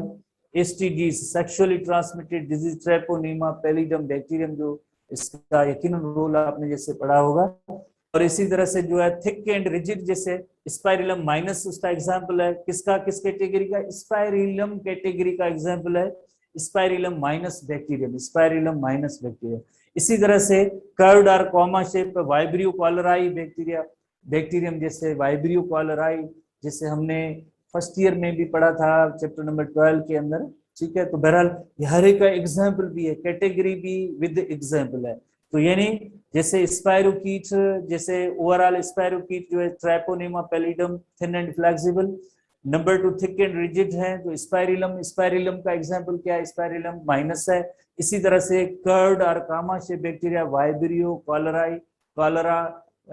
STDs sexually transmitted disease, treponema pallidum bacterium जो इसका यकीनन रोल आपने जैसे पढ़ा होगा। और इसी तरह से जो है थिक एंड रिजिड जैसे स्पाइरिलम माइनस उसका एग्जाम्पल है। किसका, किस कैटेगरी का? स्पाइरिलम कैटेगरी का एग्जाम्पल है spirillum minus bacterium, spirillum minus bacteria. इसी तरह से कर्व्ड और comma shape vibrio cholerae bacteria, bacterium जैसे वाइब्रियो कॉलराई जैसे हमने फर्स्ट ईयर में भी पढ़ा था चैप्टर नंबर 12 के अंदर, ठीक है। तो बहरहाल हर एक का एग्जाम्पल भी है, कैटेगरी भी विद एग्जाम्पल है। तो यानी जैसे स्पाइरोकीट, जैसे ओवरऑल स्पाइरोकीट जो है treponema pallidum thin and flexible. Number 2 thick and rigid है तो स्पाइरिलम, स्पाइरिलम का एग्जाम्पल क्या है? स्पाइरिलम माइनस है। इसी तरह से कर्व्ड और कामा शेप बैक्टीरिया वाइब्रियो कॉलराई, कॉलरा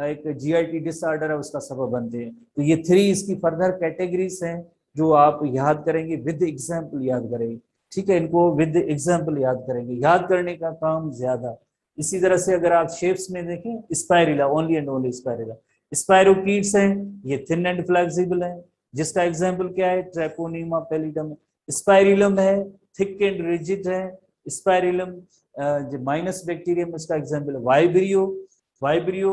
एक जीआईटी डिसऑर्डर है उसका सबब बनते हैं। तो ये 3 इसकी फर्दर कैटेगरीज हैं जो आप याद करेंगे विद एग्जाम्पल याद करेंगे, ठीक है, इनको विद एग्जाम्पल याद करेंगे, याद करने का काम ज्यादा। इसी तरह से अगर आप शेप्स में देखें, स्पाइरुला, ओनली एंड ओनली स्पाइरुला। स्पाइरोकीट्स हैं, ये थिन एंड फ्लेक्सिबल है, जिसका एग्जाम्पल क्या है, ट्रेपोनीमा पैलिडम। स्पाइरिलम है, थिक एंड रिजिड है। स्पाइरिलम जो माइनस बैक्टीरियम, इसका एग्जाम्पल है वाइब्रियो। वाइब्रियो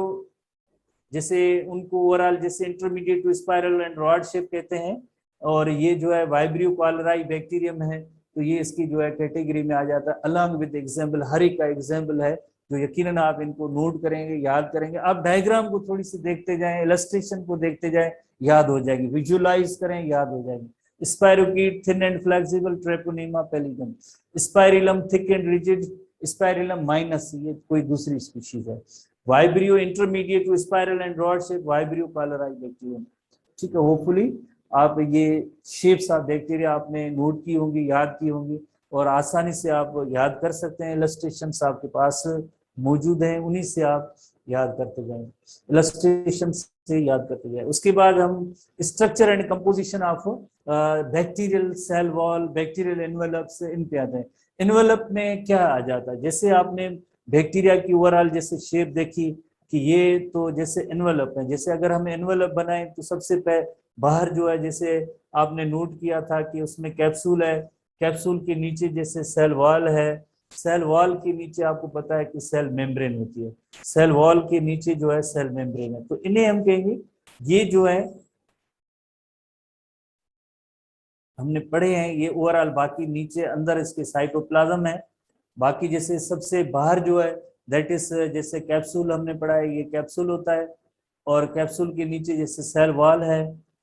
जैसे उनको ओवरऑल जैसे intermediate to spiral and rod shape कहते हैं, और ये जो है वाइब्रियो कॉलराई बैक्टीरियम है, तो ये इसकी जो है कैटेगरी में आ जाता है, अलॉन्ग विद एग्जाम्पल, हर एक का एग्जाम्पल है, जो यकीनन आप इनको नोट करेंगे, याद करेंगे। आप डायग्राम को थोड़ी सी देखते जाएं, इलस्ट्रेशन को देखते जाएं, याद हो जाएगी, विजुअलाइज करें, याद हो जाएगी। Spirochete, thin and flexible, treponema pallidum. Spirillum, thick and rigid. Spirillum minus, ये कोई दूसरी स्पीशीज है। Vibrio, intermediate to spiral and rod shape, vibrio cholerae bacterium. ठीक है, होपफुली आप ये शेप्स ऑफ बैक्टीरिया आपने नोट की होंगी, याद की होंगी, और आसानी से आप याद कर सकते हैं। इलस्ट्रेशंस आपके पास मौजूद हैं, उन्हीं से आप याद करते जाएं, इलस्ट्रेशन से याद करते जाएं। उसके बाद हम structure and composition of bacterial cell wall, bacterial envelopes, इन पे आते हैं। एनवेलप में क्या आ जाता है, जैसे आपने बैक्टीरिया की ओवरऑल जैसे शेप देखी कि ये तो जैसे एनवेलप है, जैसे अगर हम एनवेलप बनाएं तो सबसे बाहर जो है, जैसे आपने नोट किया था कि उसमें कैप्सूल है, कैप्सूल के नीचे जैसे सेल वॉल है, सेल वॉल के नीचे आपको पता है कि सेल मेम्ब्रेन होती है, सेल वॉल के नीचे जो है सेल मेम्ब्रेन है, तो इन्हें हम कहेंगे, ये जो है हमने पढ़े हैं ये ओवरऑल। बाकी नीचे अंदर इसके साइटोप्लाज्म है, बाकी जैसे सबसे बाहर जो है दैट इज जैसे कैप्सूल हमने पढ़ा है, ये कैप्सूल होता है, और कैप्सूल के नीचे जैसे सेल वॉल है,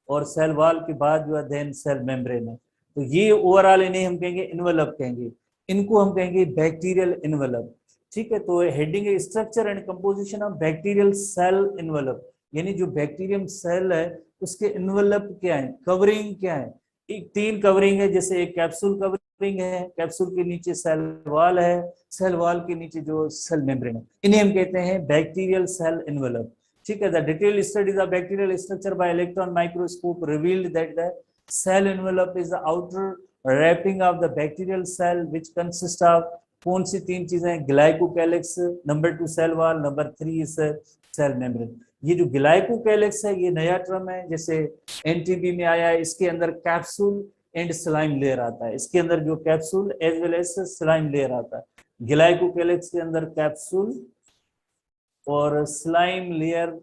और सेल वॉल के बाद जो है देन सेल मेम्ब्रेन है, तो ये ओवरऑल इन्हें हम कहेंगे इन्वेलप कहेंगे, इनको हम कहेंगे बैक्टीरियल इन्वेलप। ठीक है, तो हेडिंग है structure and composition of bacterial cell envelope, यानी जो बैक्टीरियम सेल है उसके इन्वेलप क्या है, कवरिंग क्या है। एक तीन कवरिंग है, जैसे एक कैप्सूल कवरिंग है, कैप्सूल के नीचे सेल वॉल है, सेल वॉल के नीचे जो सेल मेम्ब्रेन है, इन्हें हम कहते हैं बैक्टीरियल सेल इन्वेलप। ठीक है, the detailed studies of bacterial structure by electron microscope revealed that the cell envelope is the outer wrapping of the bacterial cell which consist of कौन सी तीन चीजें, glycocalyx, number 2 cell wall, number 3 is cell membrane. ये जो glycocalyx है ये नया term है, जैसे एनटीबी में आया है, इसके अंदर कैप्सूल एंड स्लाइम लेयर आता है, इसके अंदर जो capsule as well as slime layer आता है। ग्लाइकोकैलिक्स के अंदर कैप्सूल और स्लाइम लेयर,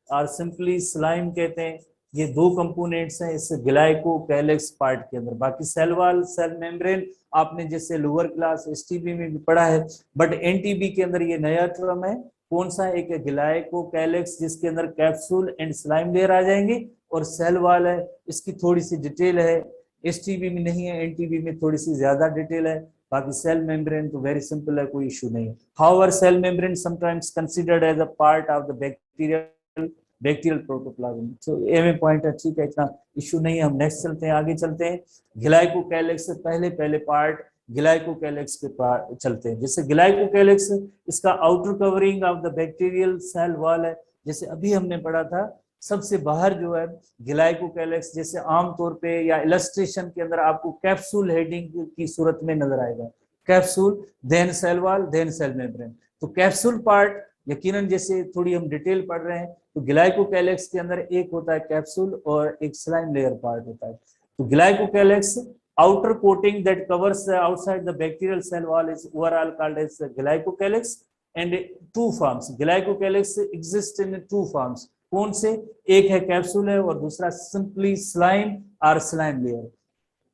और सिंपली स्लाइम कहते हैं, ये दो कंपोनेंट्स हैं इस ग्लाइकोकैलिक्स पार्ट के अंदर। बाकी सेल वॉल, सेल मेम्ब्रेन आपने जैसे लोअर क्लास एसटीबी में भी पढ़ा है, बट एनटीबी के अंदर ये नया टर्म है। कौन सा, एक ग्लाइकोकैलिक्स जिसके अंदर कैप्सूल एंड स्लाइम लेयर आ जाएंगे, और सेल वॉल है, इसकी थोड़ी सी डिटेल है, एसटीबी में नहीं है, एनटीबी में थोड़ी सी ज्यादा डिटेल है। बाकी सेल मेम्ब्रेन तो वेरी सिंपल है, कोई इशू नहीं है। However cell membrane sometimes considered as a part of the bacterial protoplasm. तो ये में पॉइंट है, ठीक है, इतना इशू नहीं है। हम नेक्स्ट चलते हैं, आगे चलते हैं। ग्लाइकोकैलिक्स से पहले पार्ट ग्लाइकोकैलिक्स के पार्ट चलते हैं। जैसे ग्लाइकोकैलिक्स इसका outer covering of the bacterial cell wall है, जैसे अभी हमने पढ़ा था, सबसे बाहर जो है ग्लाइकोकैलिक्स, जैसे आमतौर पे या इलस्ट्रेशन के अंदर आपको कैप्सूल हेडिंग की सूरत में नजर आएगा, capsule then cell wall then cell membrane. तो कैप्सूल पार्ट यकीनन जैसे थोड़ी हम डिटेल पढ़ रहे हैं, तो ग्लाइकोकैलिक्स के अंदर एक होता है कैप्सूल और एक स्लाइम लेयर पार्ट होता है। तो glycocalyx outer coating that covers outside the bacterial cell wall is overall called as glycocalyx, and two forms glycocalyx exist in two forms। कौन से, एक है कैप्सूल है और दूसरा सिंपली स्लाइम और स्लाइम लेयर।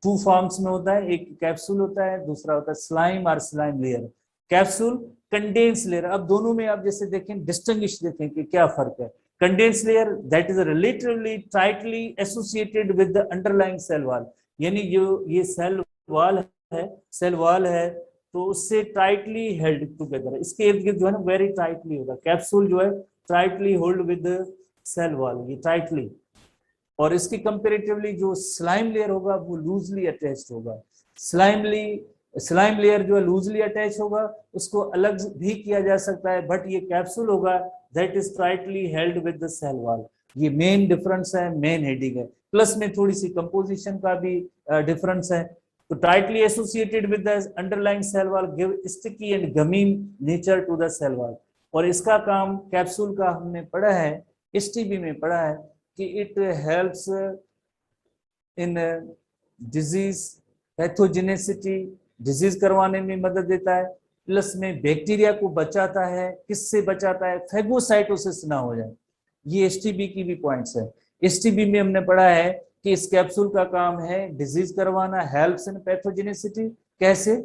टू फॉर्म्स में होता है, एक कैप्सूल होता है, दूसरा होता है स्लाइम और slime layer. Capsule condense layer, अब दोनों में आप जैसे देखें डिस्टिंग्विश देखें कि क्या फर्क है। Condense layer that is relatively tightly associated with the underlying cell wall, यानी जो ये सेल वॉल है तो उससे टाइटली हेल्ड टुगेदर, इसके इर्द गिर्द जो है ना वेरी टाइटली होगा। कैप्सूल जो है tightly hold with cell wall, ये टाइटली, और इसकी कंपेरेटिवली जो स्लाइम लेयर होगा वो लूजली अटैच्ड होगा। स्लाइम लेयर जो है लूजली अटैच होगा, उसको अलग भी किया जा सकता है, बट ये कैप्सूल होगा that is tightly held with the cell wall. ये मेन डिफरेंस है, मेन हेडिंग है। प्लस में थोड़ी सी कंपोजिशन का भी डिफरेंस है। तो tightly associated with the underlying cell wall give sticky and gummy nature to the cell wall. और इसका काम कैप्सूल का हमने पढ़ा है, एसटीबी में पढ़ा है कि it helps in disease pathogenicity, disease करवाने में मदद देता है। प्लस में बैक्टीरिया को बचाता है, किससे बचाता है, फैगोसाइटोसिस ना हो जाए। ये एसटीबी की भी पॉइंट्स है। एसटीबी में हमने पढ़ा है कि इस कैप्सूल का काम है डिजीज करवाना, हेल्प्स इन पैथोजेनेसिटी, कैसे,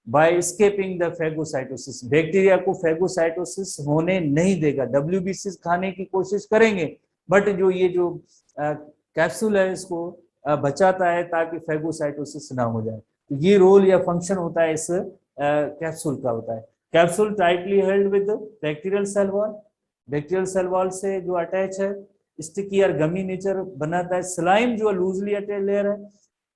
by escaping the phagocytosis, bacteria को फैगोसाइटोसिस होने नहीं देगा। डब्ल्यूबीसी खाने की कोशिश करेंगे, बट जो ये जो कैप्सूल है इसको बचाता है ताकि फैगोसाइटोसिस ना हो जाए। तो ये रोल या फंक्शन होता है इस कैप्सूल का होता है। Capsule tightly held with bacterial cell wall, bacterial cell wall से जो अटैच है, स्टिकी और गमी नेचर बनाता है। स्लाइम जो लूजली अटैच लेयर है,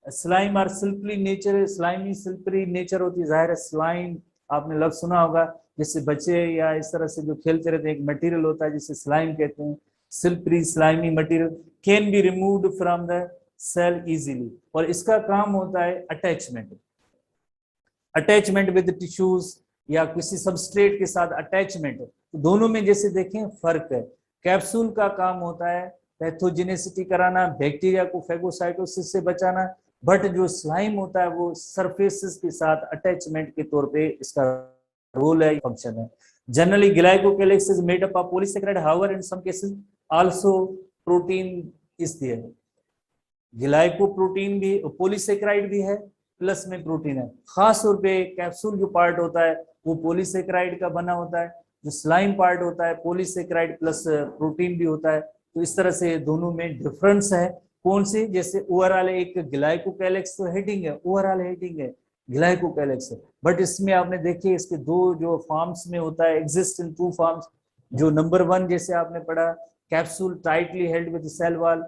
स्लाइम और सिल्परी नेचर, स्लाइमी सिल्परी नेचर होती है। जाहिर है स्लाइम आपने लफ्ज सुना होगा, जैसे बच्चे या इस तरह से जो खेलते रहते हैं, एक मटेरियल होता है जिसे स्लाइम कहते हैं। Slippery slimy material can be removed from the cell easily, और इसका काम होता है अटैचमेंट, अटैचमेंट विद टिश्यूज या किसी सबस्ट्रेट के साथ अटैचमेंट। तो दोनों में जैसे देखें फर्क है। कैप्सूल का काम होता है पैथोजेनेसिटी कराना, बैक्टीरिया को फैगोसाइटोसिस से बचाना, बट जो स्लाइम होता है वो सरफेसेस के साथ अटैचमेंट के तौर पे इसका रोल है, फंक्शन है। Generally glycocalyx is made up of polysaccharide, however in some cases also protein is there. Glycoprotein भी, पॉलीसैकेराइड भी है, प्लस में प्रोटीन है। खास तौर पे कैप्सूल जो पार्ट होता है वो पॉलीसैकेराइड का बना होता है, जो स्लाइम पार्ट होता है पॉलीसैकेराइड प्लस प्रोटीन भी होता है। तो इस तरह से दोनों में डिफरेंस है। कौन सी, जैसे ओवरऑल एक ग्लाइकोकेलिक्स तो हेडिंग है, ओवरऑल हेडिंग है ग्लाइकोकेलिक्स, बट इसमें आपने देखिए इसके दो जो फॉर्म्स में होता है, एग्जिस्ट इन टू फॉर्म्स। जो नंबर 1 जैसे आपने पढ़ा, capsule tightly held with cell wall,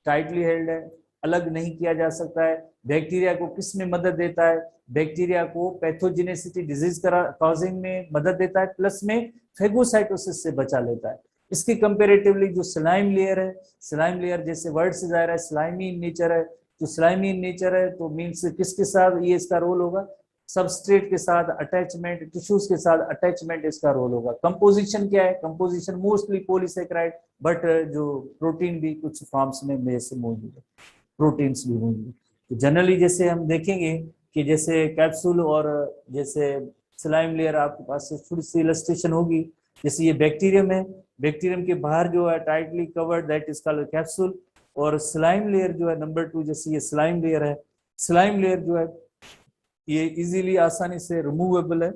tightly held है, अलग नहीं किया जा सकता है। बैक्टीरिया को किस में मदद देता है, बैक्टीरिया को पैथोजेनेसिटी डिजीज कॉजिंग में मदद देता है, प्लस में फैगोसाइटोसिस से बचा लेता है। इसके कंपेरेटिवली जो स्लाइम लेयर है, स्लाइम लेयर जैसे वर्ड से जाहिर है स्लाइमी इन नेचर है, तो स्लाइमी इन नेचर है तो मीन्स किसके साथ ये इसका रोल होगा, सबस्ट्रेट के साथ अटैचमेंट, टिश्यूज के साथ अटैचमेंट इसका रोल होगा। कंपोजिशन क्या है, कंपोजिशन मोस्टली पॉलीसैकेराइड, बट जो प्रोटीन भी कुछ फॉर्म्स में से मौजूद है, प्रोटीन्स भी मौजूद है। तो जनरली जैसे हम देखेंगे कि जैसे कैप्सूल और जैसे स्लाइम लेयर आपके पास थोड़ी सी इलस्ट्रेशन होगी। जैसे ये बैक्टीरियम है, बैक्टीरियम के बाहर जो है tightly covered, that is called capsule, और स्लाइम लेयर जो है नंबर 2, जैसे ये स्लाइम लेयर है, स्लाइम लेयर जो है ये इजीली आसानी से रिमूवेबल है,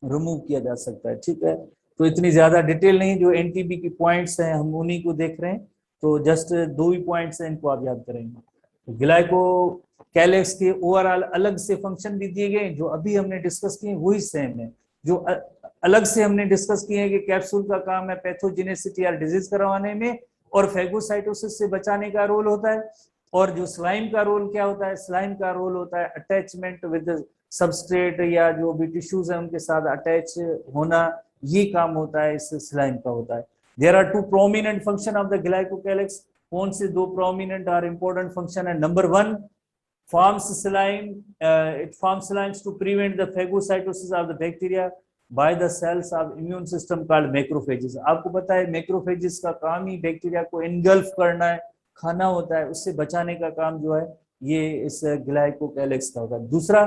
रिमूव किया जा सकता है। ठीक है, तो इतनी ज्यादा डिटेल नहीं, जो एनटीबी की पॉइंट्स हैं हम उन्हीं को देख रहे हैं, तो जस्ट 2 ही पॉइंट्स हैं, इनको आप याद करेंगे। तो ग्लाइकोकेलिक्स के ओवरऑल अलग से फंक्शन भी दिए गए, जो अभी हमने डिस्कस किए वही सेम है। जो अलग से हमने डिस्कस किए हैं कि कैप्सूल का काम है पैथोजेनेसिटी या डिजीज करवाने में, और फैगोसाइटोसिस से बचाने का रोल होता है। और जो स्लाइम का रोल क्या होता है, स्लाइम का रोल होता है अटैचमेंट विद सबस्ट्रेट या जो भी टिश्यूज है उनके साथ अटैच होना, ये काम होता है इस स्लाइम का होता है। There are 2 prominent function of the glycocalyx. कौन से 2 प्रोमिनेंट और इंपॉर्टेंट फंक्शन है? Number 1, forms slime, it forms slimes to prevent the phagocytosis of the bacteria by the cells of immune system called macrophages। आपको पता है macrophages का काम ही bacteria को इनगल्फ करना है, खाना होता है, उससे बचाने का काम जो है ये इस ग्लाइकोकेलिक्स का होगा। दूसरा,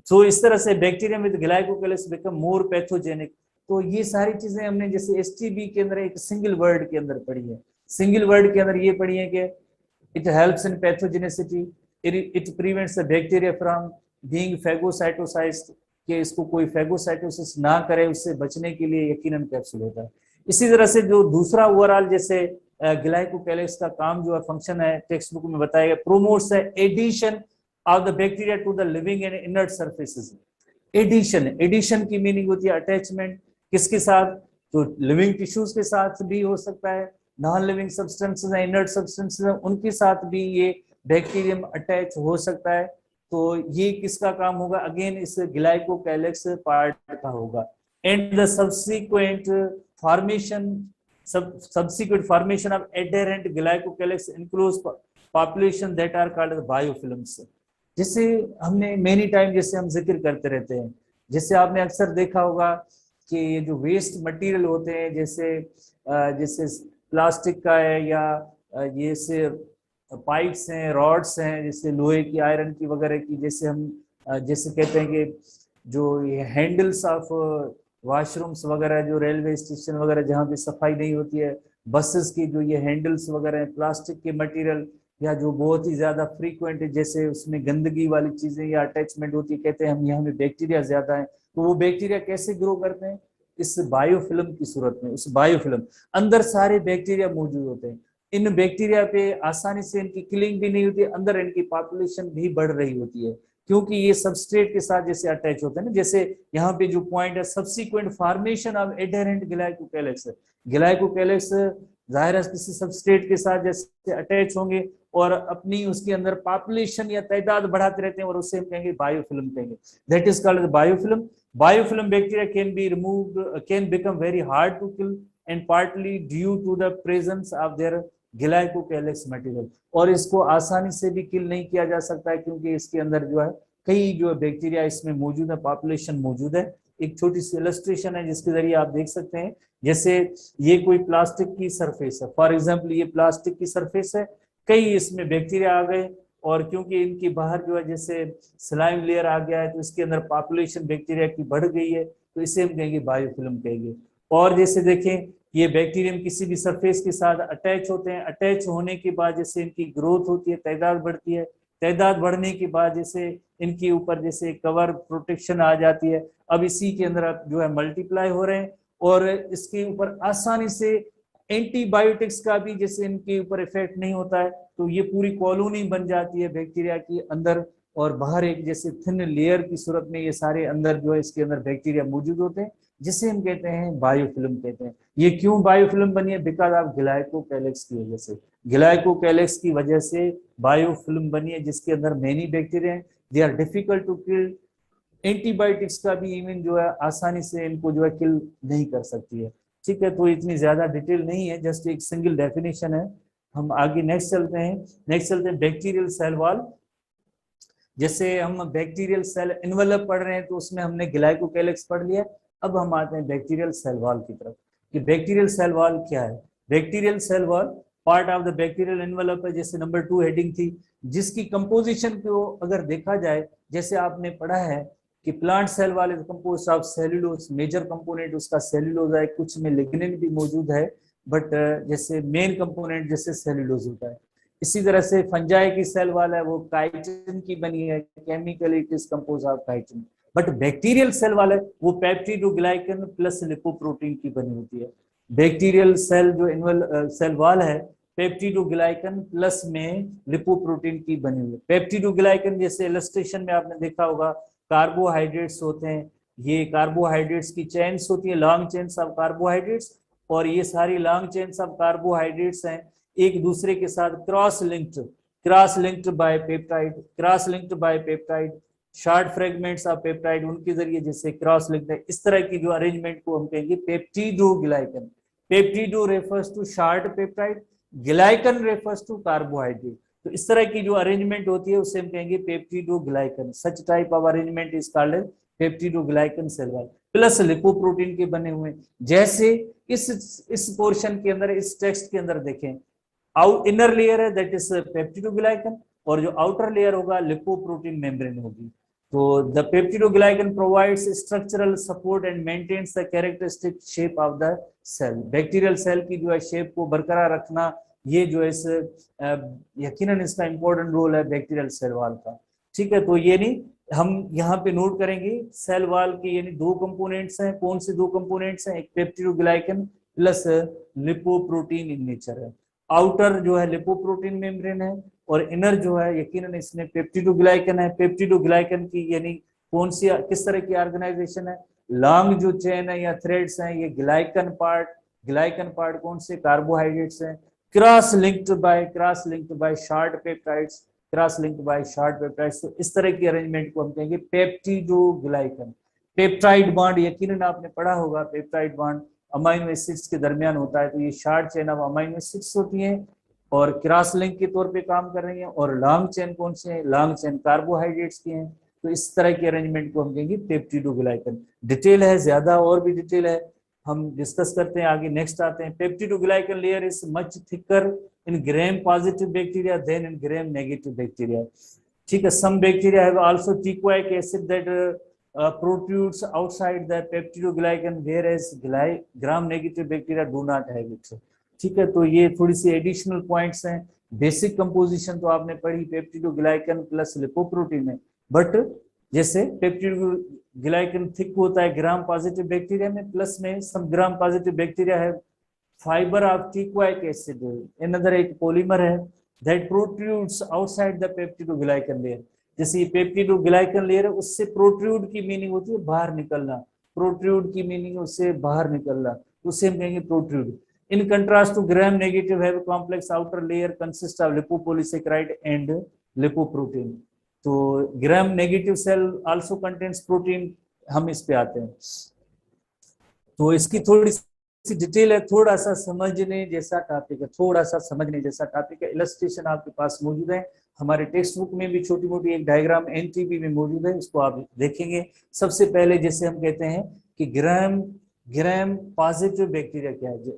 तो इस तरह से bacteria with glycocalyx become more pathogenic. तो ये सारी चीजें हमने जैसे एसटीबी के अंदर एक सिंगल वर्ड के अंदर पढ़ी है, सिंगल वर्ड के अंदर ये पढ़ी है कि it helps in pathogenicity, it prevents the bacteria from being phagocytosized, कि इसको कोई फैगोसाइटोसिस ना करे, उससे बचने के लिए यकीनन कैप्सूल होता है। इसी तरह से जो दूसरा ओवरऑल जैसे ग्लाइकोकेलिक्स का काम जो है फंक्शन है टेक्स्ट बुक में बताया गया, promotes the addition of the bacteria to the living and inert surfaces. Addition, addition की मीनिंग होती है अटैचमेंट, किसके साथ, तो लिविंग टिश्यूज के साथ भी हो सकता है, नॉन लिविंग सब्सटेंसेस है, इनर्ट सब्सटेंसेस है, उनके साथ भी ये बैक्टीरियम अटैच हो सकता है। तो ये किसका काम होगा, अगेन इस ग्लाइकोकेलिक्स पार्ट का होगा। And the subsequent formation subsequent formation of adherent glycocalyx includes population that are called biofilms। जैसे हमने मेनी टाइम जैसे हम जिक्र करते रहते हैं, जैसे आपने अक्सर देखा होगा कि ये जो वेस्ट मटेरियल होते हैं, जैसे प्लास्टिक का है या ये से पाइप्स हैं, रॉड्स हैं, जैसे लोहे की, आयरन की वगैरह की, जैसे हम जैसे कहते हैं कि जो ये हैंडल्स ऑफ वॉशरूम्स वगैरह, जो रेलवे स्टेशन वगैरह जहाँ पे सफाई नहीं होती है, बसेस की जो ये हैंडल्स वगैरह हैं, प्लास्टिक के मटेरियल, या जो बहुत ही ज्यादा फ्रीक्वेंट है, जैसे उसमें गंदगी वाली चीजें या अटैचमेंट होती है, कहते हैं हम यहाँ में बैक्टीरिया ज्यादा है, तो वो बैक्टीरिया कैसे ग्रो करते हैं? इस बायोफिल्म की सूरत में। उस बायोफिल्म अंदर सारे बैक्टीरिया मौजूद होते हैं। इन बैक्टीरिया पे आसानी से इनकी किलिंग भी नहीं होती है, अंदर इनकी पॉपुलेशन भी बढ़ रही होती है, क्योंकि ये सबस्ट्रेट के साथ जैसे अटैच होते हैं ना। जैसे यहाँ पे जो पॉइंट है, subsequent formation of adherent glycocalyx. Glycocalyx जाहिर है किसी सबस्ट्रेट के साथ जैसे अटैच होंगे और अपनी उसके अंदर पॉपुलेशन या तादाद बढ़ाते रहते हैं, और उससे हम कहेंगे बायोफिल्म कहेंगे। That is called biofilm. Biofilm bacteria can be removed, can become very hard to kill and partly due to the presence of their glycocalyx material. और इसको आसानी से भी किल नहीं किया जा सकता है, क्योंकि इसके अंदर जो है कई जो बैक्टीरिया इसमें मौजूद है, पॉपुलेशन मौजूद है। एक छोटी सी इलस्ट्रेशन है जिसके जरिए आप देख सकते हैं, जैसे ये कोई प्लास्टिक की सरफेस है, फॉर एग्जांपल ये प्लास्टिक की सरफेस है, कई इसमें बैक्टीरिया आ गए, और क्योंकि इनकी बाहर जो है जैसे स्लाइम लेयर आ गया है, तो इसके अंदर पॉपुलेशन बैक्टीरिया की बढ़ गई है, तो इसे हम कहेंगे बायोफिल्म कहेंगे। और जैसे देखें, ये बैक्टीरियम किसी भी सरफेस के साथ अटैच होते हैं, अटैच होने के बाद जैसे इनकी ग्रोथ होती है, तादाद बढ़ती है, तादाद बढ़ने के बाद जैसे इनके ऊपर जैसे कवर प्रोटेक्शन आ जाती है, अब इसी के अंदर जो है मल्टीप्लाई हो रहे हैं, और इसके ऊपर आसानी से एंटीबायोटिक्स का भी जैसे इनके ऊपर इफेक्ट नहीं होता है, तो ये पूरी कॉलोनी बन जाती है बैक्टीरिया की अंदर, और बाहर एक जैसे थिन लेयर की सूरत में ये सारे अंदर जो है इसके अंदर बैक्टीरिया मौजूद होते हैं, जिसे हम कहते हैं बायोफिल्म कहते हैं। ये क्यों बायोफिल्म बनी है? बिकॉज ऑफ ग्लाइकोकैलिक्स की वजह से। ग्लाइकोकैलिक्स की वजह से बायोफिल्म बनी है, जिसके अंदर मेनी बैक्टीरिया हैं, they are difficult to kill. Antibiotics का भी इवन जो है आसानी से इनको जो है किल नहीं कर सकती है। ठीक है, तो इतनी ज्यादा डिटेल नहीं है, जस्ट एक सिंगल डेफिनेशन है। हम आगे नेक्स्ट चलते हैं बैक्टीरियल सेल वॉल। जैसे हम बैक्टीरियल सेल इन्वेलप पढ़ रहे हैं, तो उसमें हमने ग्लाइकोकैलिक्स पढ़ लिया। अब हम आते हैं बैक्टीरियल सेल वॉल की तरफ, कि बैक्टीरियल सेल वॉल क्या है। Bacterial cell wall part of the bacterial envelope है, जैसे नंबर 2 हेडिंग थी, जिसकी कंपोजिशन को अगर देखा जाए, जैसे आपने पढ़ा है कि plant cell wall is composed of cellulose, major component उसका सेल्यूलोज है, कुछ में लिग्निन भी मौजूद है, बट जैसे मेन कंपोनेंट जैसे सेल्यूलोज होता है। इसी तरह से फंजाई की सेल वॉल है, वो काइटिन की बनी है, chemically it is compose of chitin. But bacterial cell wall है, वो पेप्टिडोग्लाइकन प्लस लिपोप्रोटीन की बनी होती है। बैक्टीरियल सेल जो सेल वॉल है, पेप्टिडोग्लाइकन प्लस में लिपोप्रोटीन की बनी हुई है। पेप्टिडोग्लाइकन जैसे इलस्ट्रेशन में आपने देखा होगा, कार्बोहाइड्रेट्स होते हैं, ये कार्बोहाइड्रेट्स की चेन्स होती है, लॉन्ग चेन्स ऑफ कार्बोहाइड्रेट्स, और ये सारी लॉन्ग चेन्स ऑफ कार्बोहाइड्रेट्स हैं एक दूसरे के साथ cross linked by peptide, short fragments of peptide, उनके जरिए जैसे क्रॉस लिंक्ड है। इस तरह की जो अरेंजमेंट को हम कहेंगे peptidoglycan. Peptido refers to short peptide, glycan refers to carbohydrate. तो इस तरह की जो अरेंजमेंट होती है उसे हम कहेंगे peptidoglycan. Such type of arrangement is called peptidoglycan cell wall, plus lipoprotein के बने हुए। जैसे इस पोर्शन के अंदर, इस टेक्स्ट के अंदर देखें, इनर लेयर है दैट इज पेप्टिडोग्लाइकन, और जो आउटर लेयर होगा लिपोप्रोटीन मेम्ब्रेन होगी। तो the peptidoglycan provides structural support and maintains the characteristic shape of the cell. Bacterial cell की जो है शेप को बरकरार रखना, ये जो है यकीनन इसका इंपॉर्टेंट रोल है बैक्टीरियल सेल वॉल का। ठीक है, तो ये नहीं, हम यहाँ पे नोट करेंगे सेल वॉल के यानी दो कंपोनेंट्स हैं। कौन से दो कंपोनेंट्स हैं? एक peptidoglycan plus lipoprotein in nature है। आउटर जो है लिपोप्रोटीन मेम्ब्रेन है, और इनर जो है यकीनन इसमें पेप्टिडोग्लाइकन है। पेप्टिडोग्लाइकन की यानी कौन सी, किस तरह की ऑर्गेनाइजेशन है? लॉन्ग जो चेन है या थ्रेड्स हैं, ये ग्लाइकन पार्ट कौन से? कार्बोहाइड्रेट्स हैं। Cross linked by short peptides, तो इस तरह की अरेंजमेंट को हम कहेंगे पेप्टिडोग्लाइकन। पेप्टाइड बॉन्ड यकीनन आपने पढ़ा होगा, पेप्टाइड बॉन्ड अमाइनो एसिड्स के दरमियान होता है, तो ये short chain of amino acids होती हैं और क्रॉस लिंक के तौर पे काम कर रही हैं। और लॉन्ग चेन कौन से हैं? लॉन्ग चेन कार्बोहाइड्रेट्स की हैं। तो इस तरह के अरेंजमेंट को हम कहेंगे पेप्टिडोग्लाइकन। डिटेल है ज्यादा, और भी डिटेल है, हम डिस्कस करते हैं आगे। नेक्स्ट आते हैं, peptidoglycan layer is much thicker in gram positive bacteria than in gram negative bacteria. ठीक है, some bacteria have also teichoic acid that protrudes outside the peptidoglycan whereas gram negative bacteria do not have it। ठीक है, तो ये थोड़ी सी additional points हैं। Basic composition तो आपने पढ़ी पेप्टिडोग्लाइकन प्लस लिपोप्रोटीन में, बट जैसे पेप्टिडोग्लाइकन थिक होता है ग्राम पॉजिटिव बैक्टीरिया में, प्लस में सम ग्राम पॉजिटिव बैक्टीरिया है fibre of teichoic acid, another एक पॉलीमर है that protrudes outside the peptidoglycan layer. जैसे ये पेप्टिडोग्लाइकन लेयर है, उससे प्रोट्रूड की मीनिंग होती है बाहर निकलना, प्रोट्रूड की मीनिंग उससे बाहर निकलना, उसे हम कहेंगे protrude. In contrast to gram negative have complex outer layer consist of lipopolysaccharide and lipoprotein. तो gram negative cell also contains protein, हम इस पे आते हैं। तो इसकी थोड़ी सी डिटेल है, थोड़ा सा समझने जैसा टॉपिक है, थोड़ा सा समझने जैसा टॉपिक है। इलस्ट्रेशन आपके पास मौजूद है, हमारे टेक्स्ट बुक में भी छोटी मोटी एक डायग्राम एनटीपी में मौजूद है, उसको आप देखेंगे। सबसे पहले जैसे हम कहते हैं कि ग्राम पॉजिटिव बैक्टीरिया क्या है।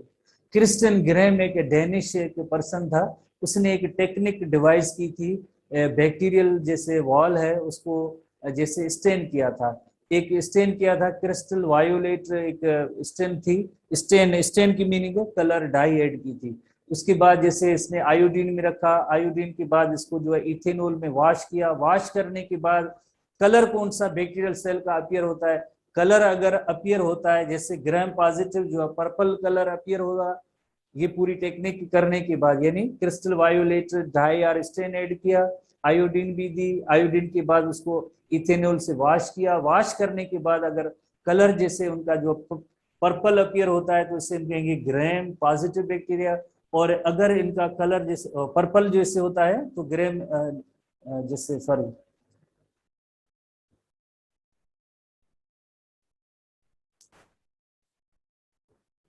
क्रिस्टियन ग्राम एक डेनिश एक पर्सन था, उसने एक टेक्निक डिवाइस की थी, बैक्टीरियल जैसे वॉल है उसको जैसे स्टेन किया था, एक स्टेन किया था क्रिस्टल वायोलेट एक स्टेन थी, स्टेन की मीनिंग है कलर डाई ऐड की थी। उसके बाद जैसे इसने आयोडीन में रखा, आयोडीन के बाद इसको जो है इथेनॉल में वॉश किया, वॉश करने के बाद कलर कौन सा बैक्टीरियल सेल का अपीयर होता है, कलर अगर अपीयर होता है जैसे ग्राम पॉजिटिव जो है पर्पल कलर अपीयर होगा। ये पूरी टेक्निक करने के बाद यानी क्रिस्टल वायोलेट डाई और स्टेन ऐड किया, आयोडीन भी दी, आयोडीन के बाद उसको इथेनॉल से वॉश किया, वॉश करने के बाद अगर कलर जैसे उनका जो पर्पल अपीयर होता है तो इसे हम कहेंगे ग्राम पॉजिटिव बैक्टीरिया। और अगर इनका कलर जैसे पर्पल जैसे होता है तो ग्राम जैसे सॉरी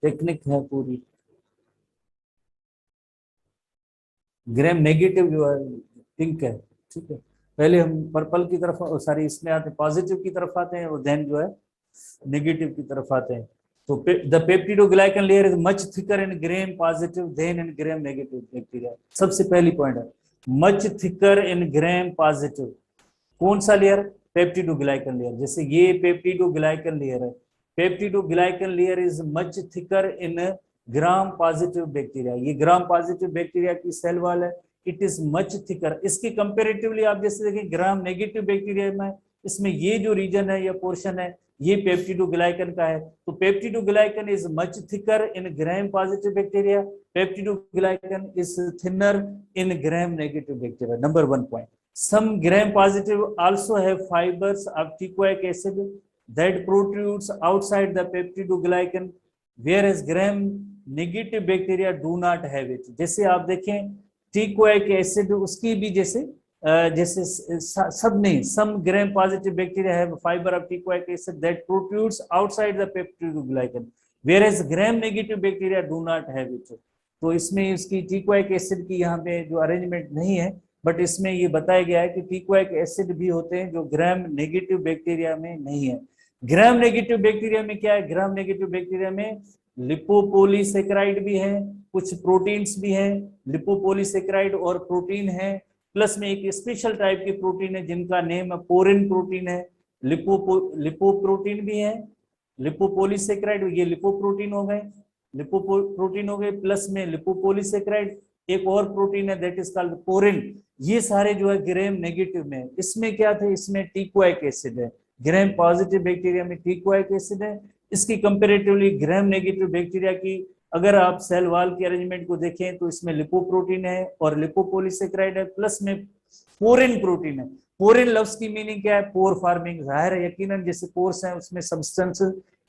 टेक्निक है पूरी, ग्राम नेगेटिव जो है पिंक है। ठीक है, पहले हम पर्पल की तरफ सारी इसमें आते हैं, पॉजिटिव की तरफ आते हैं और देन जो है नेगेटिव की तरफ आते हैं। तो the peptidoglycan layer is much thicker in gram positive than in gram negative bacteria. सबसे पहली पॉइंट है much thicker in gram positive. कौन सा लेयर? Peptidoglycan layer. जैसे ये पेप्टिडोग्लाइकन लेयर है, peptidoglycan layer is much thicker in gram positive bacteria. ये gram positive bacteria की सेल वॉल है, इट इज मच थिकर। इसके कंपेरेटिवली आप जैसे देखें ग्राम नेगेटिव बैक्टीरिया में, इसमें ये जो रीजन है या पोर्शन है ये पेप्टिडोग्लाइकन का है। तो peptidoglycan is much thicker in gram positive bacteria, peptidoglycan is thinner in gram negative bacteria. Number 1 point. Some gram positive also have fibers of teichoic acid that protrudes outside the peptidoglycan, whereas gram negative bacteria do not have it। जैसे आप देखें टीकोइक acid उसकी भी जैसे जैसे सब नहीं, some gram positive bacteria have fiber of teichoic acid that protrudes outside the peptidoglycan, whereas gram negative bacteria do not have it। तो इसमें इसकी टीकोइक एसिड की यहाँ पे जो अरेंजमेंट नहीं है, बट इसमें ये बताया गया है कि टीकोइक एसिड भी होते हैं जो ग्राम नेगेटिव बैक्टीरिया में नहीं है। ग्राम नेगेटिव बैक्टीरिया में क्या है? ग्राम नेगेटिव बैक्टीरिया में लिपोपॉलीसेकेराइड भी है, कुछ प्रोटीन्स भी हैं, लिपोपॉलीसेकेराइड और प्रोटीन है, प्लस में एक स्पेशल टाइप के प्रोटीन है जिनका नेम पोरिन प्रोटीन है, लिपोप्रोटीन भी है, लिपोपॉलीसेकेराइड ये लिपोप्रोटीन हो गए, लिपोप्रोटीन हो गए, प्लस में लिपोपॉलीसेकेराइड, एक और प्रोटीन है दैट इज कॉल्ड पोरिन। ये सारे जो है ग्राम नेगेटिव में। इसमें क्या थे? इसमें टीकोइक एसिड है। ग्राम पॉजिटिव बैक्टीरिया में टीकोइक एसिड है। इसकी कंपैरेटिवली ग्राम नेगेटिव बैक्टीरिया की अगर आप सेल वॉल के अरेंजमेंट को देखें तो इसमें लिपोप्रोटीन है और लिपोपॉलीसेकेराइड है, प्लस में पोरिन प्रोटीन है। पोरिन लफ्ज की मीनिंग क्या है? पोर फार्मिंग। जाहिर है यकीनन जैसे पोर्स हैं उसमें सब्सटेंस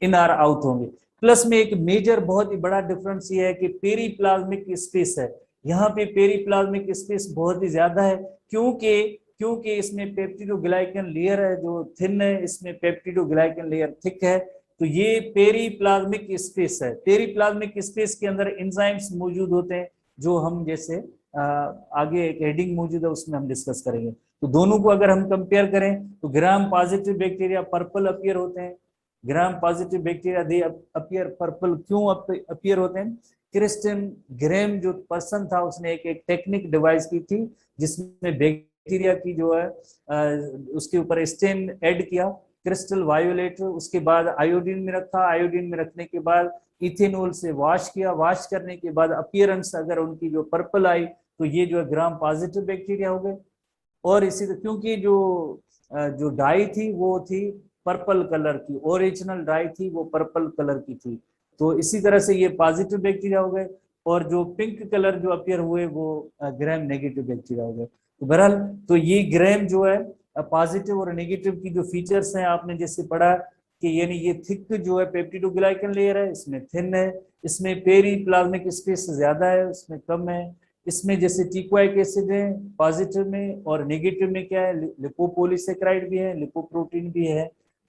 इन और आउट होंगे। प्लस में एक मेजर बहुत ही बड़ा डिफरेंस ये है कि पेरीप्लाज्मिक स्पेस है, यहाँ पे पेरीप्लाज्मिक स्पेस बहुत ही ज्यादा है क्योंकि इसमें पेप्टिडोग्लाइकन लेयर है जो थिन है, इसमें पेप्टिडोग्लाइकन लेयर थिक है। तो ये पेरीप्लाज्मिक स्पेस है। पेरीप्लाज्मिक स्पेस के अंदर एंजाइम्स मौजूद होते हैं, जो हम जैसे आगे एक हेडिंग मौजूद है उसमें हम डिस्कस करेंगे। तो दोनों को अगर हम कंपेयर करें तो ग्राम पॉजिटिव बैक्टीरिया पर्पल अपीयर होते हैं। ग्राम positive bacteria they appear purple, क्यों अपीयर होते हैं? क्रिस्टियन ग्रेम जो पर्सन था उसने एक टेक्निक डिवाइस की थी जिसमें बैक्टीरिया की जो है उसके ऊपर स्टेन ऐड किया, क्रिस्टल वायोलेट, उसके बाद आयोडीन में रखा, आयोडीन में रखने के बाद इथेनॉल से वॉश किया, वॉश करने के बाद अपीयरेंस अगर उनकी जो पर्पल आई तो ये जो है ग्राम पॉजिटिव बैक्टीरिया हो गए। और इसी क्योंकि जो डाई थी वो थी पर्पल कलर की, ओरिजिनल डाई थी वो पर्पल कलर की थी, तो इसी तरह से ये पॉजिटिव बैक्टीरिया हो गए। और जो पिंक कलर जो अपीयर हुए वो ग्राम नेगेटिव बैक्टीरिया हो गए। तो बहरहाल तो ये ग्राम जो है पॉजिटिव और नेगेटिव की जो फीचर्स हैं आपने जैसे पढ़ा कि यानी ये थिक जो है पेप्टिडोग्लाइकन लेयर है, इसमें थिन है, इसमें पेरीप्लाज्मिक स्पेस ज्यादा है, इसमें कम है। इसमें जैसे टिकोइक एसिड है पॉजिटिव में, और नेगेटिव में क्या है, लिपोपोलीसेक्राइड भी है, लिपोप्रोटीन भी है।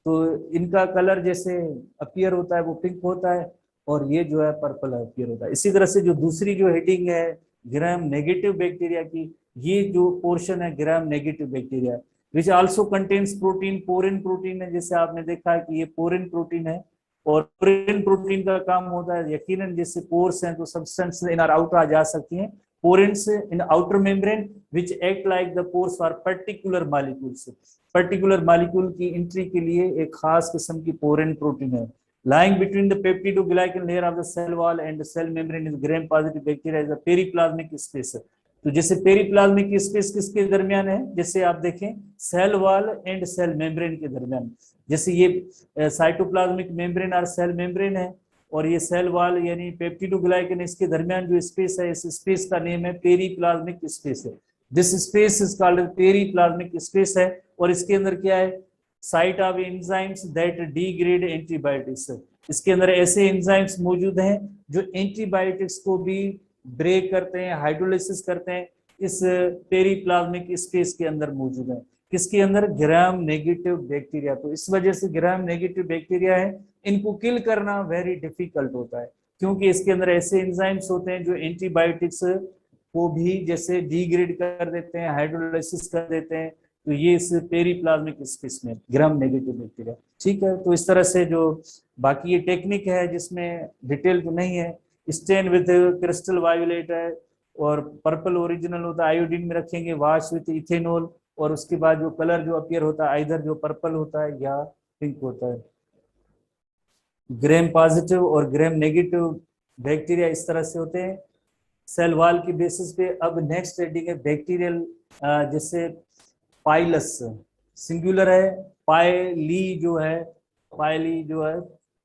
तो इनका कलर जैसे अपीयर होता है वो पिंक होता है, और ये जो है पर्पल अपीयर होता है। इसी तरह से जो दूसरी जो हेडिंग है ग्राम नेगेटिव बैक्टीरिया की, ये जो पोर्शन है ग्राम negative bacteria which also contains protein, porin protein है, जैसे आपने देखा है कि ये पोरिन प्रोटीन है। और पोरिन प्रोटीन का काम होता है यकीनन जैसे पोर्स हैं तो सब्सटेंस इन और आउट आ जा सकती हैं, porins in outer membrane which act like the pores for particular molecules. Particular molecule की एंट्री के लिए एक खास किस्म की पोरिन प्रोटीन है। lying between the peptidoglycan layer of the cell wall and the cell membrane is gram positive bacteria is a periplasmic space। तो जैसे पेरीप्लाज्मिक स्पेस किसके दरमियान है, जैसे आप देखें cell wall and cell membrane के दरमियान, जैसे ये साइटोप्लाज्मिक मेम्ब्रेन और सेल मेम्ब्रेन है, और ये सेल वॉल यानी पेप्टिडोग्लाइकन, इसके दरमियान जो स्पेस है इस स्पेस का नेम है पेरीप्लाज्मिक स्पेस है। This space is called periplasmic space है। और इसके अंदर क्या है, site of enzymes that degrade antibiotics. इसके अंदर ऐसे एंजाइम्स मौजूद हैं जो एंटीबायोटिक्स को भी ब्रेक करते हैं, हाइड्रोलिसिस करते हैं, इस पेरीप्लाज्मिक स्पेस के अंदर मौजूद है। किसके अंदर? ग्राम नेगेटिव बैक्टीरिया। तो इस वजह से ग्राम नेगेटिव बैक्टीरिया है, इनको किल करना वेरी डिफिकल्ट होता है, क्योंकि इसके अंदर ऐसे एंजाइम्स होते हैं जो एंटीबायोटिक्स को भी जैसे डिग्रेड कर देते हैं, हाइड्रोलाइसिस कर देते हैं। तो ये इस पेरीप्लाज्मिक स्पेस में ग्राम नेगेटिव बैक्टीरिया। ठीक है, तो इस तरह से जो बाकी ये टेक्निक है जिसमें डिटेल तो नहीं है, स्टेन विद क्रिस्टल वायोलेट है, और पर्पल ओरिजिनल होता है, आयोडीन में रखेंगे, वॉश विथ इथेनॉल, और उसके बाद जो कलर जो अपीयर होता है इधर जो पर्पल होता है या पिंक होता है। ग्राम पॉजिटिव और ग्राम नेगेटिव बैक्टीरिया इस तरह से होते हैं सेल वॉल की बेसिस पे। अब नेक्स्ट हेडिंग है बैक्टीरियल, जैसे पाइलस सिंगुलर है, पाइली जो है, पाइली जो है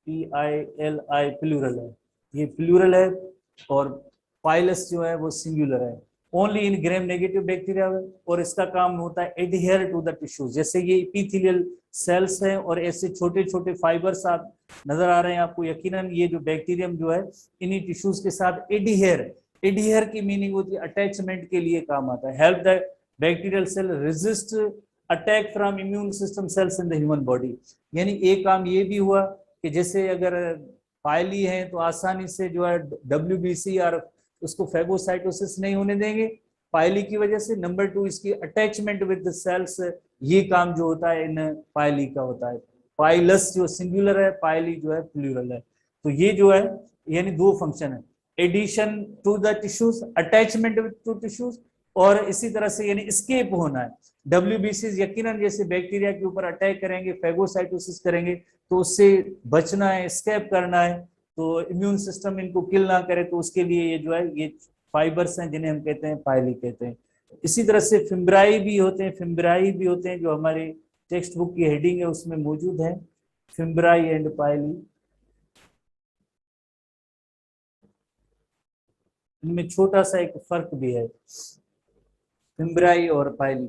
PILI प्लूरल है, ये प्लूरल है, और पाइलस जो है वो सिंगुलर है। Only in gram negative bacteria, और इसका काम होता है एडहियर टू द टिश्यूज। जैसे ये एपिथेलियल सेल्स हैं और ऐसे छोटे छोटे फाइबर्स आप नजर आ रहे हैं आपको, यकीनन ये जो बैक्टीरियम जो है इन्हीं टिश्यूज के साथ एडहियर, एडहियर की मीनिंग होती है अटैचमेंट के लिए काम आता है। Help the bacterial cell resist attack from immune system cells in the human body. यानी एक काम ये भी हुआ कि जैसे अगर पाइली है तो आसानी से जो है WBC और उसको फेगोसाइटोसिस नहीं होने देंगे पाइली की वजह से। नंबर 2 इसकी अटैचमेंट विद द सेल्स, ये काम जो होता है इन पाइली का होता है। पाइलस जो सिंगुलर है, पाइली जो है प्लूरल है। तो ये जो है यानी दो फंक्शन है, addition to the tissues, attachment to tissues, और इसी तरह से यानी एस्केप होना है। WBC यकीनन जैसे बैक्टीरिया के ऊपर अटैक करेंगे, फेगोसाइटोसिस करेंगे, तो उससे बचना है, एस्केप करना है, तो इम्यून सिस्टम इनको किल ना करे, तो उसके लिए ये जो है ये फाइबर्स हैं जिन्हें हम कहते हैं पाइली कहते हैं। इसी तरह से फिम्ब्राई भी होते हैं, फिम्ब्राई भी होते हैं जो हमारे टेक्स्ट बुक की हेडिंग है उसमें मौजूद है, फिम्ब्राई एंड पाइली। इनमें छोटा सा एक फर्क भी है फिम्ब्राई और पाइली।